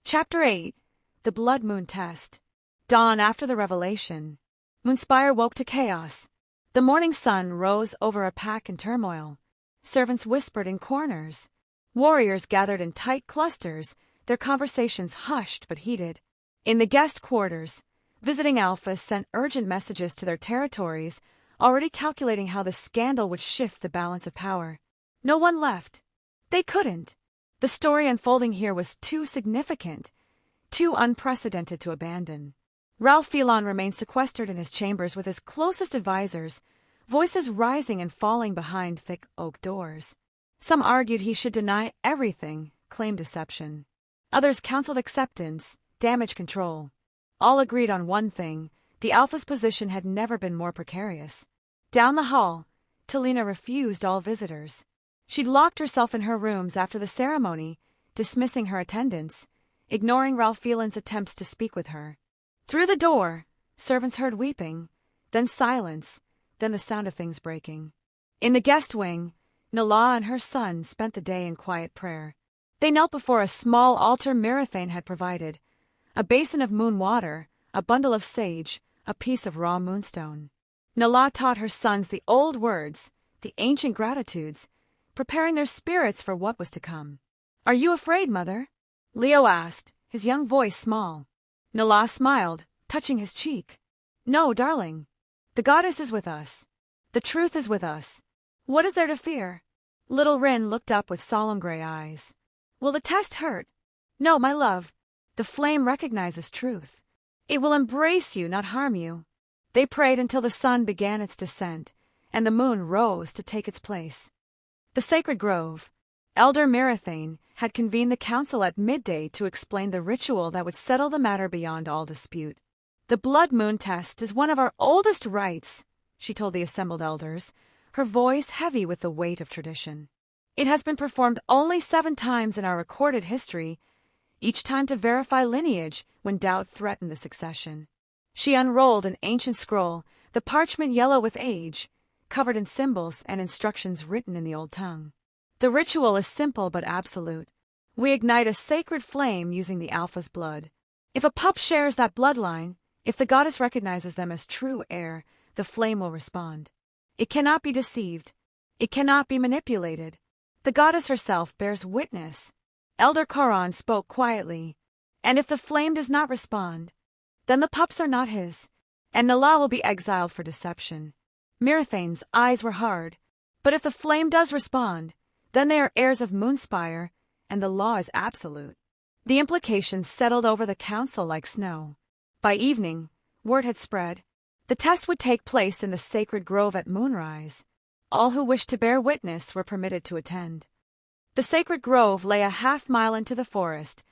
Chapter 8. The Blood Moon Test. Dawn after the revelation. Moonspire woke to chaos. The morning sun rose over a pack in turmoil. Servants whispered in corners. Warriors gathered in tight clusters, their conversations hushed but heated. In the guest quarters, visiting alphas sent urgent messages to their territories, already calculating how the scandal would shift the balance of power. No one left. They couldn't. The story unfolding here was too significant, too unprecedented to abandon. Ralph Phelon remained sequestered in his chambers with his closest advisors, voices rising and falling behind thick oak doors. Some argued he should deny everything, claim deception. Others counseled acceptance, damage control. All agreed on one thing: the alpha's position had never been more precarious. Down the hall, Talina refused all visitors. She'd locked herself in her rooms after the ceremony, dismissing her attendants, ignoring Ralph Phelon's attempts to speak with her. Through the door, servants heard weeping, then silence, then the sound of things breaking. In the guest wing, Nala and her son spent the day in quiet prayer. They knelt before a small altar Mirathane had provided, a basin of moon water, a bundle of sage, a piece of raw moonstone. Nala taught her sons the old words, the ancient gratitudes, preparing their spirits for what was to come. "Are you afraid, mother?" Leo asked, his young voice small. Nala smiled, touching his cheek. "No, darling. The goddess is with us. The truth is with us. What is there to fear?" Little Rin looked up with solemn gray eyes. "Will the test hurt?" "No, my love. The flame recognizes truth. It will embrace you, not harm you." They prayed until the sun began its descent, and the moon rose to take its place. The sacred grove. Elder Mirathane had convened the council at midday to explain the ritual that would settle the matter beyond all dispute. "The blood moon test is one of our oldest rites," she told the assembled elders, her voice heavy with the weight of tradition. "It has been performed only 7 times in our recorded history, each time to verify lineage when doubt threatened the succession." She unrolled an ancient scroll, the parchment yellow with age, covered in symbols and instructions written in the old tongue. "The ritual is simple but absolute. We ignite a sacred flame using the alpha's blood. If a pup shares that bloodline, if the goddess recognizes them as true heir, the flame will respond. It cannot be deceived. It cannot be manipulated. The goddess herself bears witness." Elder Koron spoke quietly. "And if the flame does not respond, then the pups are not his, and Nala will be exiled for deception." Mirathane's eyes were hard. "But if the flame does respond, then they are heirs of Moonspire, and the law is absolute." The implications settled over the council like snow. By evening, word had spread. The test would take place in the sacred grove at moonrise. All who wished to bear witness were permitted to attend. The sacred grove lay a half-mile into the forest,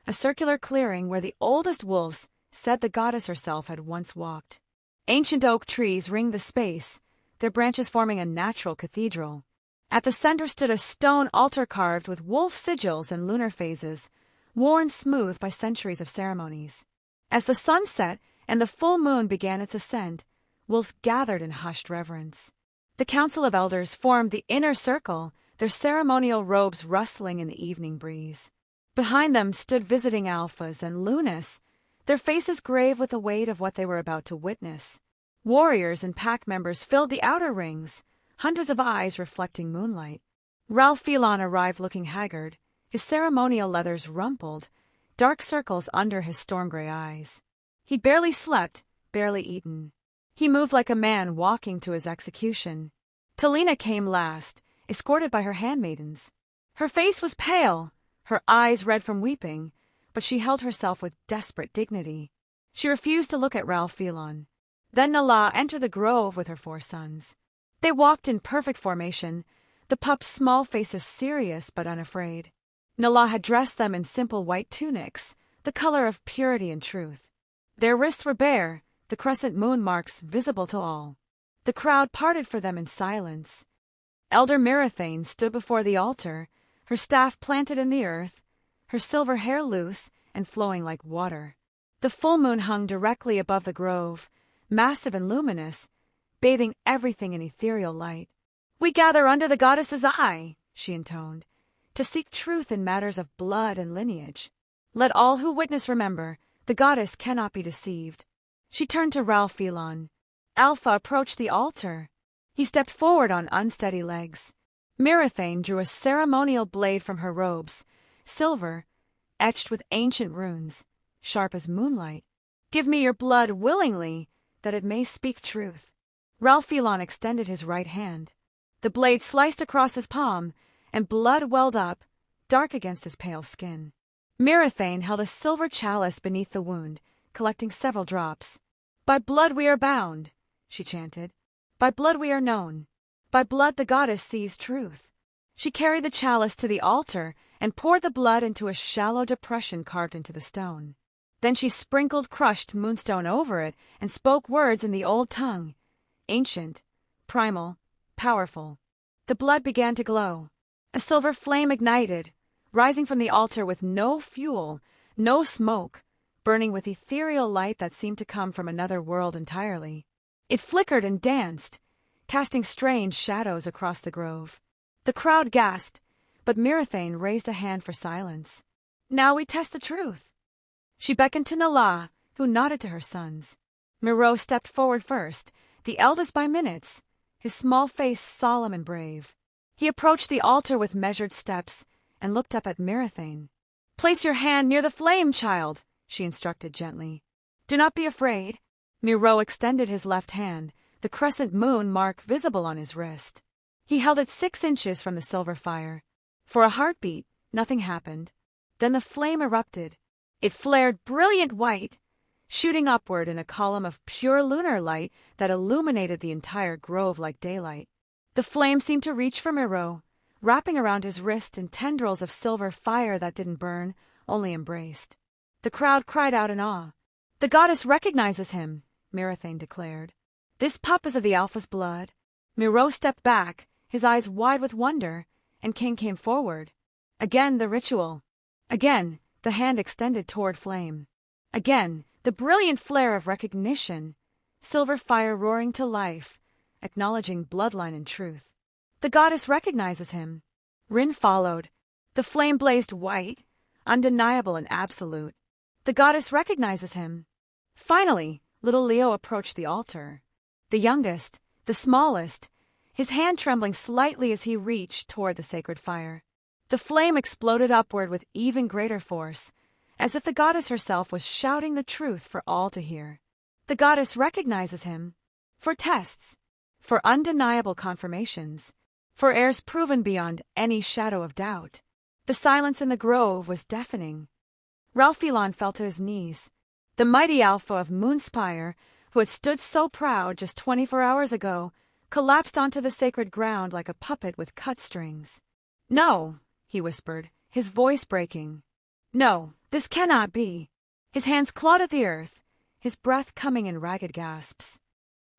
a circular clearing where the oldest wolves said the goddess herself had once walked. Ancient oak trees ringed the space, their branches forming a natural cathedral. At the center stood a stone altar carved with wolf sigils and lunar phases, worn smooth by centuries of ceremonies. As the sun set and the full moon began its ascent, wolves gathered in hushed reverence. The council of elders formed the inner circle, their ceremonial robes rustling in the evening breeze. Behind them stood visiting alphas and Lunas, their faces grave with the weight of what they were about to witness. Warriors and pack members filled the outer rings, hundreds of eyes reflecting moonlight. Ralph Phelon arrived looking haggard, his ceremonial leathers rumpled, dark circles under his storm-gray eyes. He'd barely slept, barely eaten. He moved like a man walking to his execution. Talina came last, escorted by her handmaidens. Her face was pale, her eyes red from weeping, but she held herself with desperate dignity. She refused to look at Ralph Phelon. Then Nala entered the grove with her 4 sons. They walked in perfect formation, the pups' small faces serious but unafraid. Nala had dressed them in simple white tunics, the color of purity and truth. Their wrists were bare, the crescent moon marks visible to all. The crowd parted for them in silence. Elder Mirathane stood before the altar, her staff planted in the earth, her silver hair loose and flowing like water. The full moon hung directly above the grove, massive and luminous, bathing everything in ethereal light. "We gather under the goddess's eye," she intoned, "to seek truth in matters of blood and lineage. Let all who witness remember, the goddess cannot be deceived." She turned to Ralphelon. Alpha approached the altar. He stepped forward on unsteady legs. Mirathane drew a ceremonial blade from her robes, silver, etched with ancient runes, sharp as moonlight. "Give me your blood willingly, that it may speak truth." Ralphelon extended his right hand. The blade sliced across his palm, and blood welled up, dark against his pale skin. Mirathane held a silver chalice beneath the wound, collecting several drops. "By blood we are bound," she chanted. "By blood we are known. By blood the goddess sees truth." She carried the chalice to the altar and poured the blood into a shallow depression carved into the stone. Then she sprinkled crushed moonstone over it and spoke words in the old tongue, ancient, primal, powerful. The blood began to glow. A silver flame ignited, rising from the altar with no fuel, no smoke, burning with ethereal light that seemed to come from another world entirely. It flickered and danced, casting strange shadows across the grove. The crowd gasped, but Mirathane raised a hand for silence. "Now we test the truth." She beckoned to Nala, who nodded to her sons. Miro stepped forward first, the eldest by minutes, his small face solemn and brave. He approached the altar with measured steps and looked up at Mirathane. "Place your hand near the flame, child," she instructed gently. "Do not be afraid." Miro extended his left hand, the crescent moon mark visible on his wrist. He held it 6 inches from the silver fire. For a heartbeat, nothing happened. Then the flame erupted. It flared brilliant white, shooting upward in a column of pure lunar light that illuminated the entire grove like daylight. The flame seemed to reach for Miro, wrapping around his wrist in tendrils of silver fire that didn't burn, only embraced. The crowd cried out in awe. "The goddess recognizes him," Mirathane declared. "This pup is of the Alpha's blood." Miro stepped back, his eyes wide with wonder, and King came forward. Again the ritual. Again the hand extended toward flame. Again the brilliant flare of recognition, silver fire roaring to life, acknowledging bloodline and truth. "The goddess recognizes him." Rin followed. The flame blazed white, undeniable and absolute. "The goddess recognizes him." Finally, little Leo approached the altar. The youngest, the smallest, his hand trembling slightly as he reached toward the sacred fire. The flame exploded upward with even greater force, as if the goddess herself was shouting the truth for all to hear. The goddess recognizes him. For tests. For undeniable confirmations. For heirs proven beyond any shadow of doubt. The silence in the grove was deafening. Ralphelon fell to his knees. The mighty Alpha of Moonspire, who had stood so proud just 24 hours ago, collapsed onto the sacred ground like a puppet with cut strings. "No," he whispered, his voice breaking. "No, this cannot be." His hands clawed at the earth, his breath coming in ragged gasps.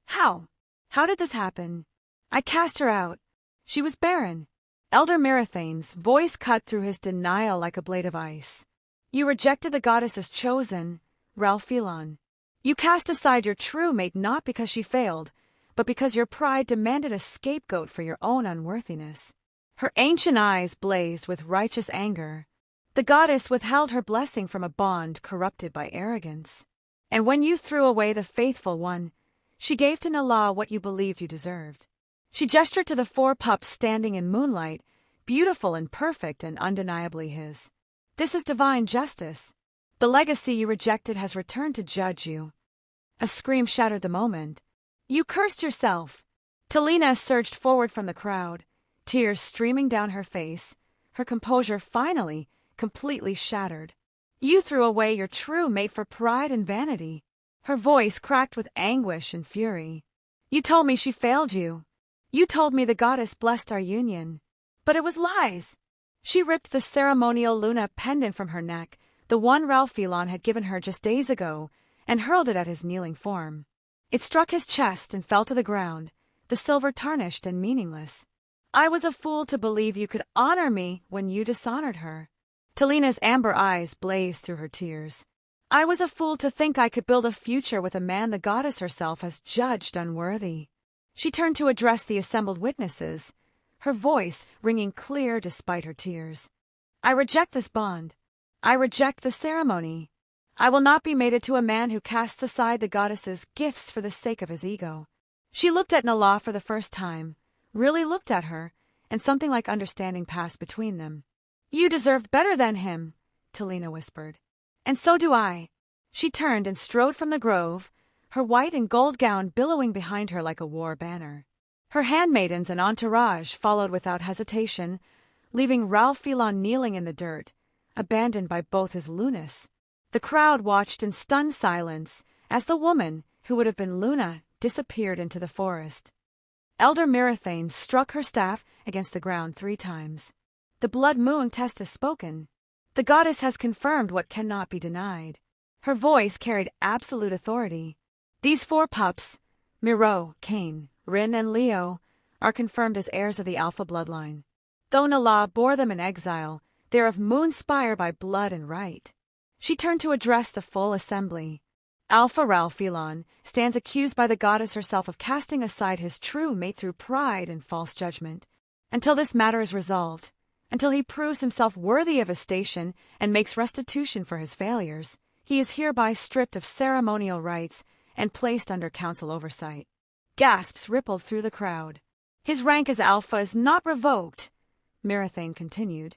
"How? How did this happen? I cast her out. She was barren." Elder Mirathane's voice cut through his denial like a blade of ice. "You rejected the goddess as chosen, Ralphelon. You cast aside your true mate not because she failed, but because your pride demanded a scapegoat for your own unworthiness." Her ancient eyes blazed with righteous anger. The goddess withheld her blessing from a bond corrupted by arrogance. And when you threw away the faithful one, she gave to Nala what you believed you deserved. She gestured to the 4 pups standing in moonlight, beautiful and perfect and undeniably his. "This is divine justice. The legacy you rejected has returned to judge you." A scream shattered the moment. "You cursed yourself." Talina surged forward from the crowd, tears streaming down her face, her composure finally completely shattered. "You threw away your true mate for pride and vanity." Her voice cracked with anguish and fury. "You told me she failed you. You told me the goddess blessed our union. But it was lies. She ripped the ceremonial Luna pendant from her neck, the one Ralphilon had given her just days ago, and hurled it at his kneeling form. It struck his chest and fell to the ground, the silver tarnished and meaningless. I was a fool to believe you could honor me when you dishonored her. Talina's amber eyes blazed through her tears. I was a fool to think I could build a future with a man the goddess herself has judged unworthy. She turned to address the assembled witnesses, her voice ringing clear despite her tears. I reject this bond. I reject the ceremony. I will not be mated to a man who casts aside the goddess's gifts for the sake of his ego. She looked at Nala for the first time, really looked at her, and something like understanding passed between them. You deserved better than him, Talina whispered. And so do I. She turned and strode from the grove, her white and gold gown billowing behind her like a war banner. Her handmaidens and entourage followed without hesitation, leaving Ralphilon kneeling in the dirt, abandoned by both his Lunas. The crowd watched in stunned silence as the woman, who would have been Luna, disappeared into the forest. Elder Mirathane struck her staff against the ground 3 times. The blood moon test has spoken. The goddess has confirmed what cannot be denied. Her voice carried absolute authority. These 4 pups, Miro, Cain, Rin, and Leo, are confirmed as heirs of the Alpha bloodline. Though Nala bore them in exile, they are of Moonspire by blood and right. She turned to address the full assembly. Alpha Ralphilon stands accused by the goddess herself of casting aside his true mate through pride and false judgment. Until this matter is resolved, until he proves himself worthy of his station and makes restitution for his failures, he is hereby stripped of ceremonial rights and placed under council oversight. Gasps rippled through the crowd. His rank as Alpha is not revoked, Mirathane continued,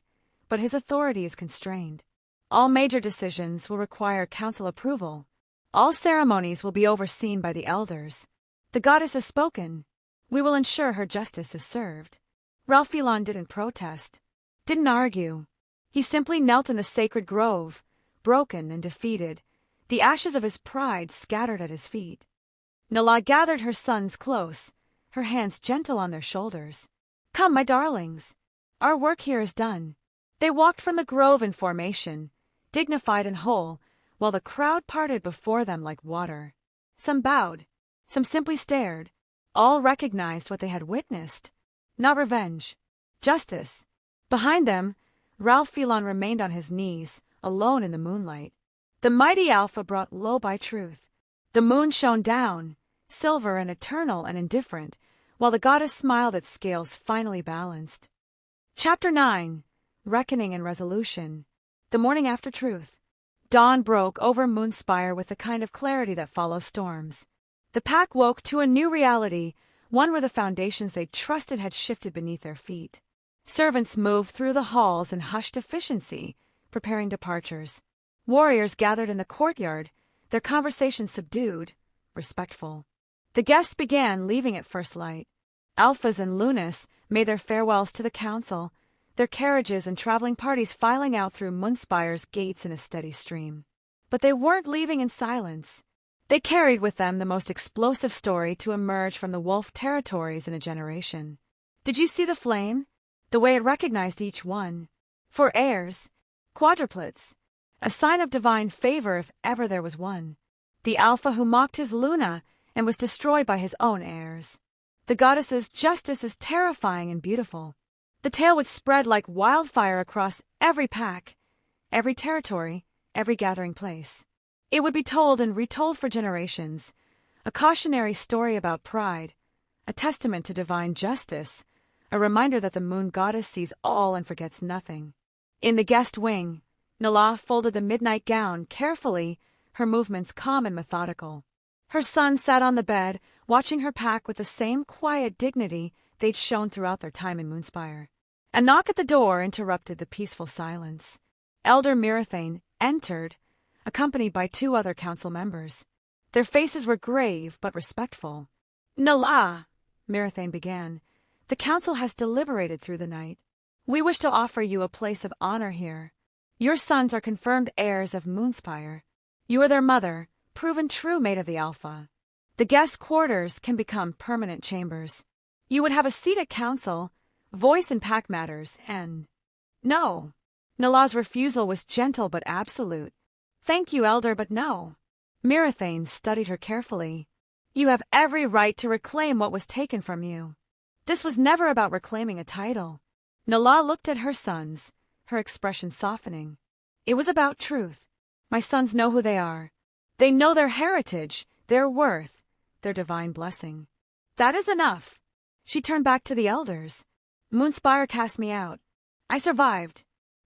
but his authority is constrained. All major decisions will require council approval. All ceremonies will be overseen by the elders. The goddess has spoken. We will ensure her justice is served. Ralphilon didn't protest, didn't argue. He simply knelt in the sacred grove, broken and defeated, the ashes of his pride scattered at his feet. Nala gathered her sons close, her hands gentle on their shoulders. Come, my darlings. Our work here is done. They walked from the grove in formation, dignified and whole, while the crowd parted before them like water. Some bowed, some simply stared. All recognized what they had witnessed. Not revenge, justice. Behind them, Ralphilon remained on his knees, alone in the moonlight. The mighty Alpha brought low by truth. The moon shone down, silver and eternal and indifferent, while the goddess smiled at scales finally balanced. Chapter 9. Reckoning and Resolution. The morning after truth. Dawn broke over Moonspire with the kind of clarity that follows storms. The pack woke to a new reality, one where the foundations they trusted had shifted beneath their feet. Servants moved through the halls in hushed efficiency, preparing departures. Warriors gathered in the courtyard, their conversation subdued, respectful. The guests began leaving at first light. Alphas and Lunas made their farewells to the council, their carriages and traveling parties filing out through Moonspire's gates in a steady stream. But they weren't leaving in silence. They carried with them the most explosive story to emerge from the wolf territories in a generation. Did you see the flame? The way it recognized each one. 4 heirs, quadruplets, a sign of divine favor if ever there was one. The Alpha who mocked his Luna and was destroyed by his own heirs. The goddess's justice is terrifying and beautiful. The tale would spread like wildfire across every pack, every territory, every gathering place. It would be told and retold for generations, a cautionary story about pride, a testament to divine justice, a reminder that the moon goddess sees all and forgets nothing. In the guest wing, Nala folded the midnight gown carefully, her movements calm and methodical. Her son sat on the bed, watching her pack with the same quiet dignity they'd shown throughout their time in Moonspire. A knock at the door interrupted the peaceful silence. Elder Mirathane entered, accompanied by 2 other council members. Their faces were grave but respectful. Nala, Mirathane began, the council has deliberated through the night. We wish to offer you a place of honor here. Your sons are confirmed heirs of Moonspire. You are their mother, proven true mate of the Alpha. The guest quarters can become permanent chambers. You would have a seat at council, voice in pack matters, and... No. Nala's refusal was gentle but absolute. Thank you, elder, but no. Mirathane studied her carefully. You have every right to reclaim what was taken from you. This was never about reclaiming a title. Nala looked at her sons, her expression softening. It was about truth. My sons know who they are. They know their heritage, their worth, their divine blessing. That is enough. She turned back to the elders. Moonspire cast me out. I survived.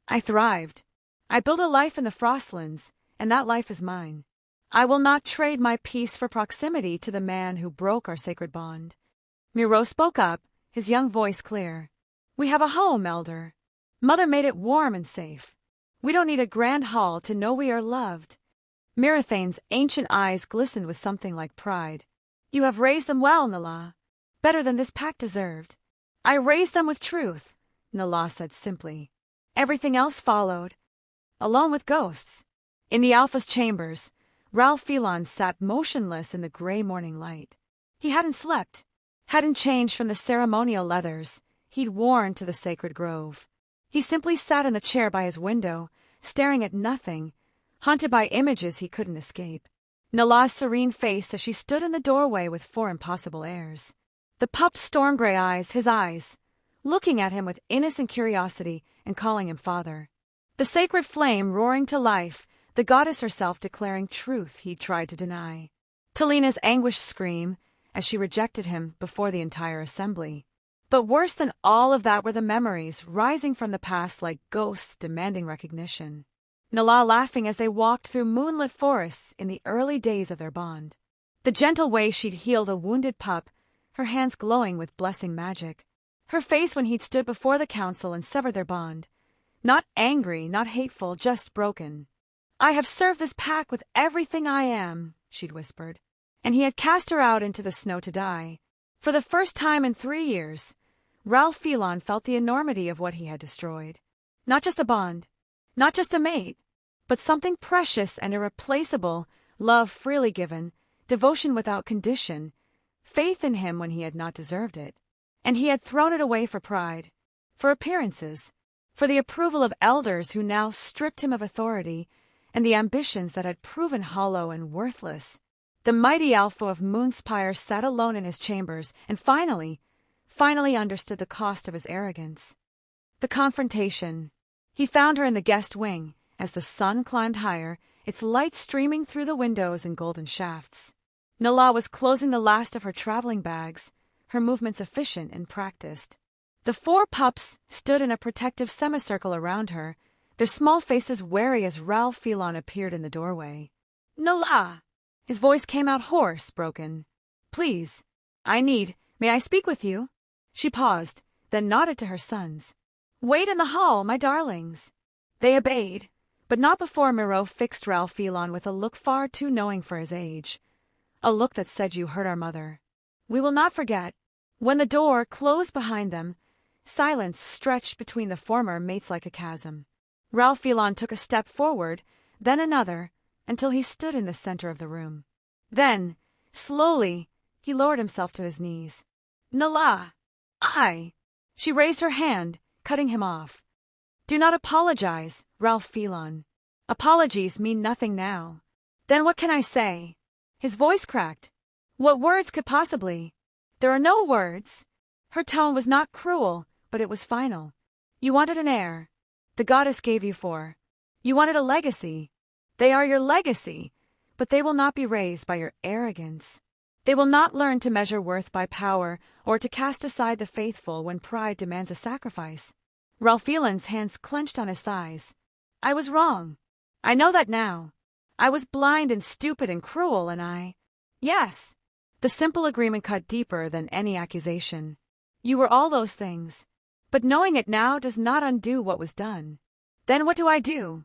I thrived. I built a life in the Frostlands, and that life is mine. I will not trade my peace for proximity to the man who broke our sacred bond. Miro spoke up, his young voice clear. We have a home, elder. Mother made it warm and safe. We don't need a grand hall to know we are loved. Mirathane's ancient eyes glistened with something like pride. You have raised them well, Nala. Better than this pack deserved. I raised them with truth, Nala said simply. Everything else followed, along with ghosts. In the Alpha's chambers, Ralph Phelon sat motionless in the gray morning light. He hadn't slept, hadn't changed from the ceremonial leathers he'd worn to the sacred grove. He simply sat in the chair by his window, staring at nothing, haunted by images he couldn't escape. Nala's serene face as she stood in the doorway with 4 impossible airs. The pup's storm-gray eyes, his eyes, looking at him with innocent curiosity and calling him father. The sacred flame roaring to life, the goddess herself declaring truth he'd tried to deny. Talina's anguished scream as she rejected him before the entire assembly. But worse than all of that were the memories rising from the past like ghosts demanding recognition. Nala laughing as they walked through moonlit forests in the early days of their bond. The gentle way she'd healed a wounded pup, her hands glowing with blessing magic. Her face when he'd stood before the council and severed their bond. Not angry, not hateful, just broken. I have served this pack with everything I am, she'd whispered. And he had cast her out into the snow to die. For the first time in 3 years, Ralph Phelon felt the enormity of what he had destroyed. Not just a bond, not just a mate, but something precious and irreplaceable, love freely given, devotion without condition, faith in him when he had not deserved it. And he had thrown it away for pride, for appearances, for the approval of elders who now stripped him of authority, and the ambitions that had proven hollow and worthless. The mighty Alpha of Moonspire sat alone in his chambers and finally understood the cost of his arrogance. The confrontation. He found her in the guest wing, as the sun climbed higher, its light streaming through the windows in golden shafts. Nala was closing the last of her traveling bags, her movements efficient and practiced. The 4 pups stood in a protective semicircle around her, their small faces wary as Ralph Phelon appeared in the doorway. Nala! His voice came out hoarse, broken. Please, may I speak with you? She paused, then nodded to her sons. Wait in the hall, my darlings. They obeyed, but not before Miro fixed Ralph Phelon with a look far too knowing for his age. A look that said you hurt our mother. We will not forget. When the door closed behind them, silence stretched between the former mates like a chasm. Ralph Phelon took a step forward, then another, until he stood in the center of the room. Then, slowly, he lowered himself to his knees. Nala! She raised her hand, cutting him off. Do not apologize, Ralph Phelon. Apologies mean nothing now. Then what can I say? His voice cracked. What words could possibly? There are no words. Her tone was not cruel, but it was final. You wanted an heir. The goddess gave you 4. You wanted a legacy. They are your legacy, but they will not be raised by your arrogance. They will not learn to measure worth by power or to cast aside the faithful when pride demands a sacrifice. Ralph Phelon's hands clenched on his thighs. I was wrong. I know that now. I was blind and stupid and cruel, and Yes. The simple agreement cut deeper than any accusation. You were all those things. But knowing it now does not undo what was done. Then what do I do?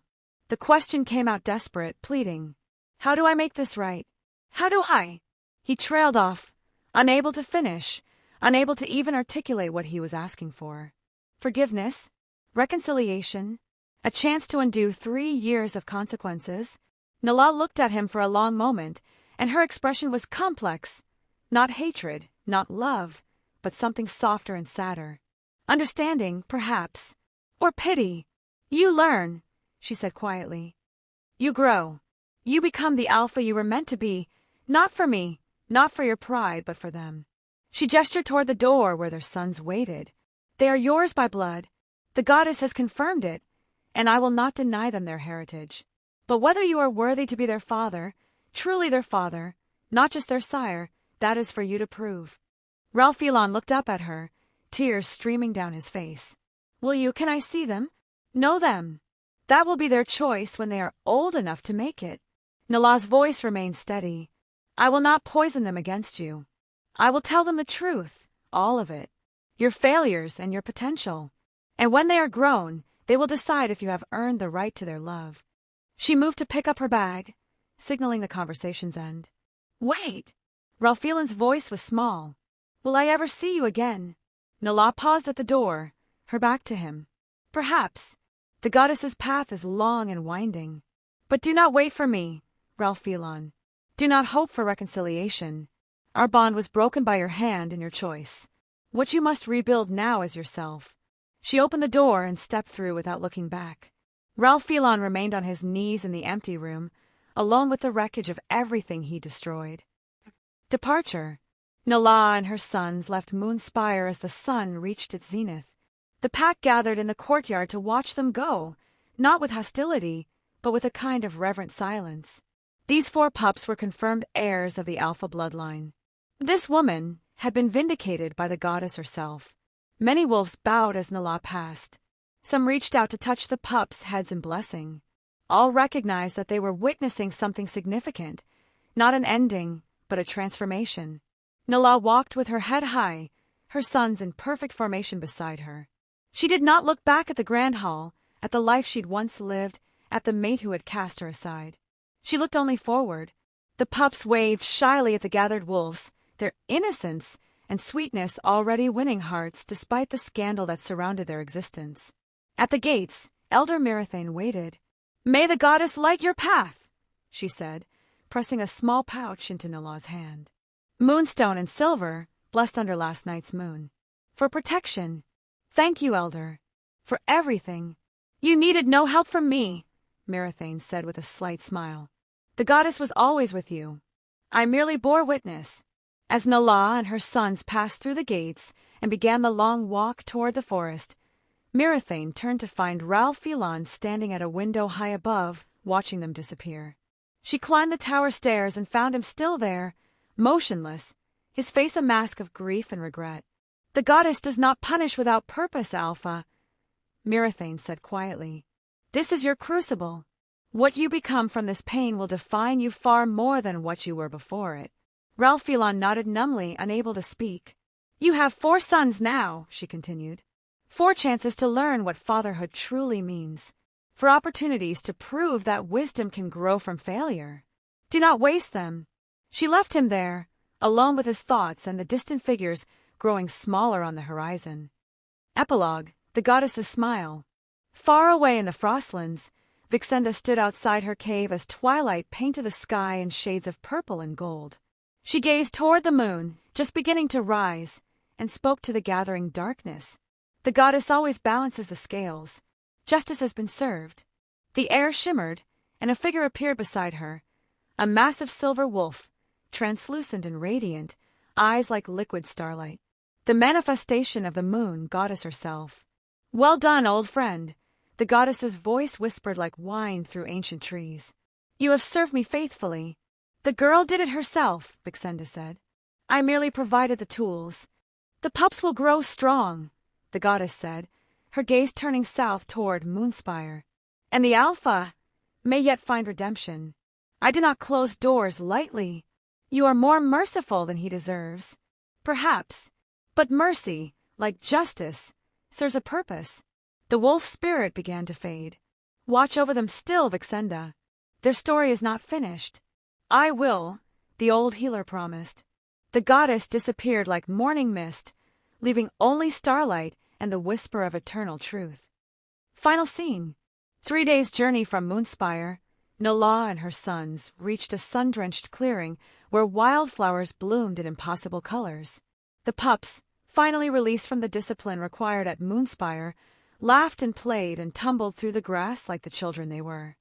The question came out desperate, pleading. How do I make this right? How do I? He trailed off, unable to finish, unable to even articulate what he was asking for. Forgiveness, reconciliation, a chance to undo 3 years of consequences. Nala looked at him for a long moment, and her expression was complex. Not hatred, not love, but something softer and sadder. Understanding, perhaps. Or pity. You learn, she said quietly. You grow. You become the alpha you were meant to be, not for me, not for your pride, but for them. She gestured toward the door where their sons waited. They are yours by blood. The goddess has confirmed it, and I will not deny them their heritage. But whether you are worthy to be their father, truly their father, not just their sire, that is for you to prove. Ralph-Elon looked up at her, tears streaming down his face. Will you, can I see them? Know them. That will be their choice when they are old enough to make it. Nala's voice remained steady. I will not poison them against you. I will tell them the truth, all of it. Your failures and your potential. And when they are grown, they will decide if you have earned the right to their love. She moved to pick up her bag, signaling the conversation's end. Wait! Ralph-Elon's voice was small. Will I ever see you again? Nala paused at the door, her back to him. Perhaps. The goddess's path is long and winding. But do not wait for me, Ralph-Elon. Do not hope for reconciliation. Our bond was broken by your hand and your choice. What you must rebuild now is yourself. She opened the door and stepped through without looking back. Ralph-Elon remained on his knees in the empty room, alone with the wreckage of everything he destroyed. Departure. Nala and her sons left Moonspire as the sun reached its zenith. The pack gathered in the courtyard to watch them go, not with hostility, but with a kind of reverent silence. These 4 pups were confirmed heirs of the Alpha bloodline. This woman had been vindicated by the goddess herself. Many wolves bowed as Nala passed. Some reached out to touch the pups' heads in blessing. All recognized that they were witnessing something significant, not an ending, but a transformation. Nala walked with her head high, her sons in perfect formation beside her. She did not look back at the grand hall, at the life she'd once lived, at the mate who had cast her aside. She looked only forward. The pups waved shyly at the gathered wolves, their innocence and sweetness already winning hearts despite the scandal that surrounded their existence. At the gates, Elder Mirathane waited. May the goddess light your path, she said, pressing a small pouch into Nala's hand. Moonstone and silver, blessed under last night's moon. For protection. Thank you, Elder. For everything. You needed no help from me, Mirathane said with a slight smile. The goddess was always with you. I merely bore witness. As Nala and her sons passed through the gates and began the long walk toward the forest, Mirathane turned to find Ralph-Elon standing at a window high above, watching them disappear. She climbed the tower stairs and found him still there, motionless, his face a mask of grief and regret. The goddess does not punish without purpose, Alpha, Mirathane said quietly. This is your crucible. What you become from this pain will define you far more than what you were before it. Ralph-Elon nodded numbly, unable to speak. You have 4 sons now, she continued. 4 chances to learn what fatherhood truly means. 4 opportunities to prove that wisdom can grow from failure. Do not waste them. She left him there, alone with his thoughts and the distant figures growing smaller on the horizon. Epilogue, the goddess's smile. Far away in the Frostlands, Vixenda stood outside her cave as twilight painted the sky in shades of purple and gold. She gazed toward the moon, just beginning to rise, and spoke to the gathering darkness. The goddess always balances the scales. Justice has been served. The air shimmered, and a figure appeared beside her, a massive silver wolf, translucent and radiant, eyes like liquid starlight. The manifestation of the moon goddess herself. Well done, old friend. The goddess's voice whispered like wine through ancient trees. You have served me faithfully. The girl did it herself, Vixenda said. I merely provided the tools. The pups will grow strong, the goddess said, her gaze turning south toward Moonspire. And the Alpha may yet find redemption. I do not close doors lightly. You are more merciful than he deserves. Perhaps. But mercy, like justice, serves a purpose. The wolf spirit began to fade. Watch over them still, Vixenda. Their story is not finished. I will, the old healer promised. The goddess disappeared like morning mist, leaving only starlight and the whisper of eternal truth. Final scene. 3 days' journey from Moonspire, Nala and her sons reached a sun-drenched clearing where wildflowers bloomed in impossible colors. The pups, finally released from the discipline required at Moonspire, laughed and played and tumbled through the grass like the children they were.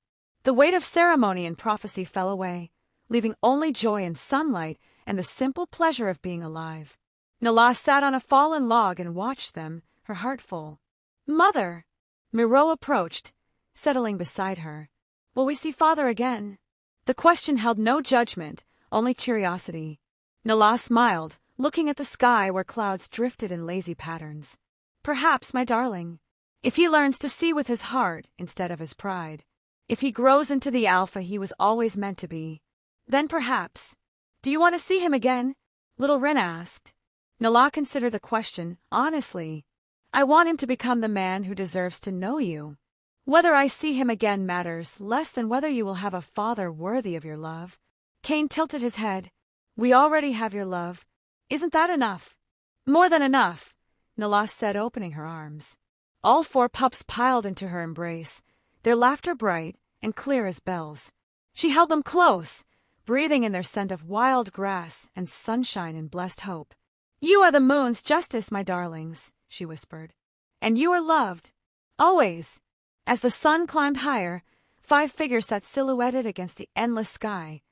The weight of ceremony and prophecy fell away, leaving only joy and sunlight and the simple pleasure of being alive. Nala sat on a fallen log and watched them, her heart full. "Mother!" Miro approached, settling beside her. "Will we see father again?" The question held no judgment, only curiosity. Nala smiled, looking at the sky where clouds drifted in lazy patterns. "Perhaps, my darling. If he learns to see with his heart instead of his pride. If he grows into the alpha he was always meant to be. Then perhaps." "Do you want to see him again?" little Rin asked. Nala considered the question honestly. "I want him to become the man who deserves to know you. Whether I see him again matters less than whether you will have a father worthy of your love." Cain tilted his head. "We already have your love. Isn't that enough?" "More than enough," Nala said, opening her arms. All 4 pups piled into her embrace, their laughter bright and clear as bells. She held them close, breathing in their scent of wild grass and sunshine and blessed hope. "You are the moon's justice, my darlings," she whispered. "And you are loved. Always." As the sun climbed higher, 5 figures sat silhouetted against the endless sky.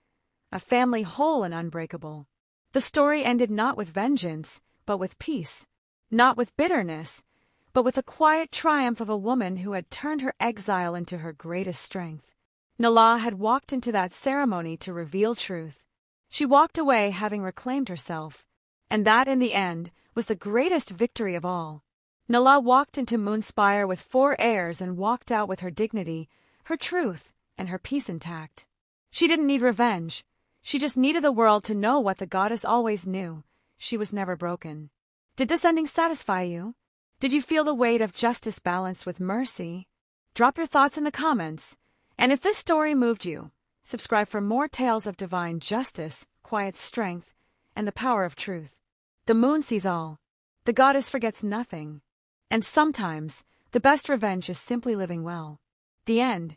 A family whole and unbreakable. The story ended not with vengeance, but with peace. Not with bitterness, but with the quiet triumph of a woman who had turned her exile into her greatest strength. Nala had walked into that ceremony to reveal truth. She walked away having reclaimed herself, and that in the end was the greatest victory of all. Nala walked into Moonspire with 4 heirs and walked out with her dignity, her truth, and her peace intact. She didn't need revenge. She just needed the world to know what the goddess always knew. She was never broken. Did this ending satisfy you? Did you feel the weight of justice balanced with mercy? Drop your thoughts in the comments. And if this story moved you, subscribe for more tales of divine justice, quiet strength, and the power of truth. The moon sees all. The goddess forgets nothing. And sometimes, the best revenge is simply living well. The end.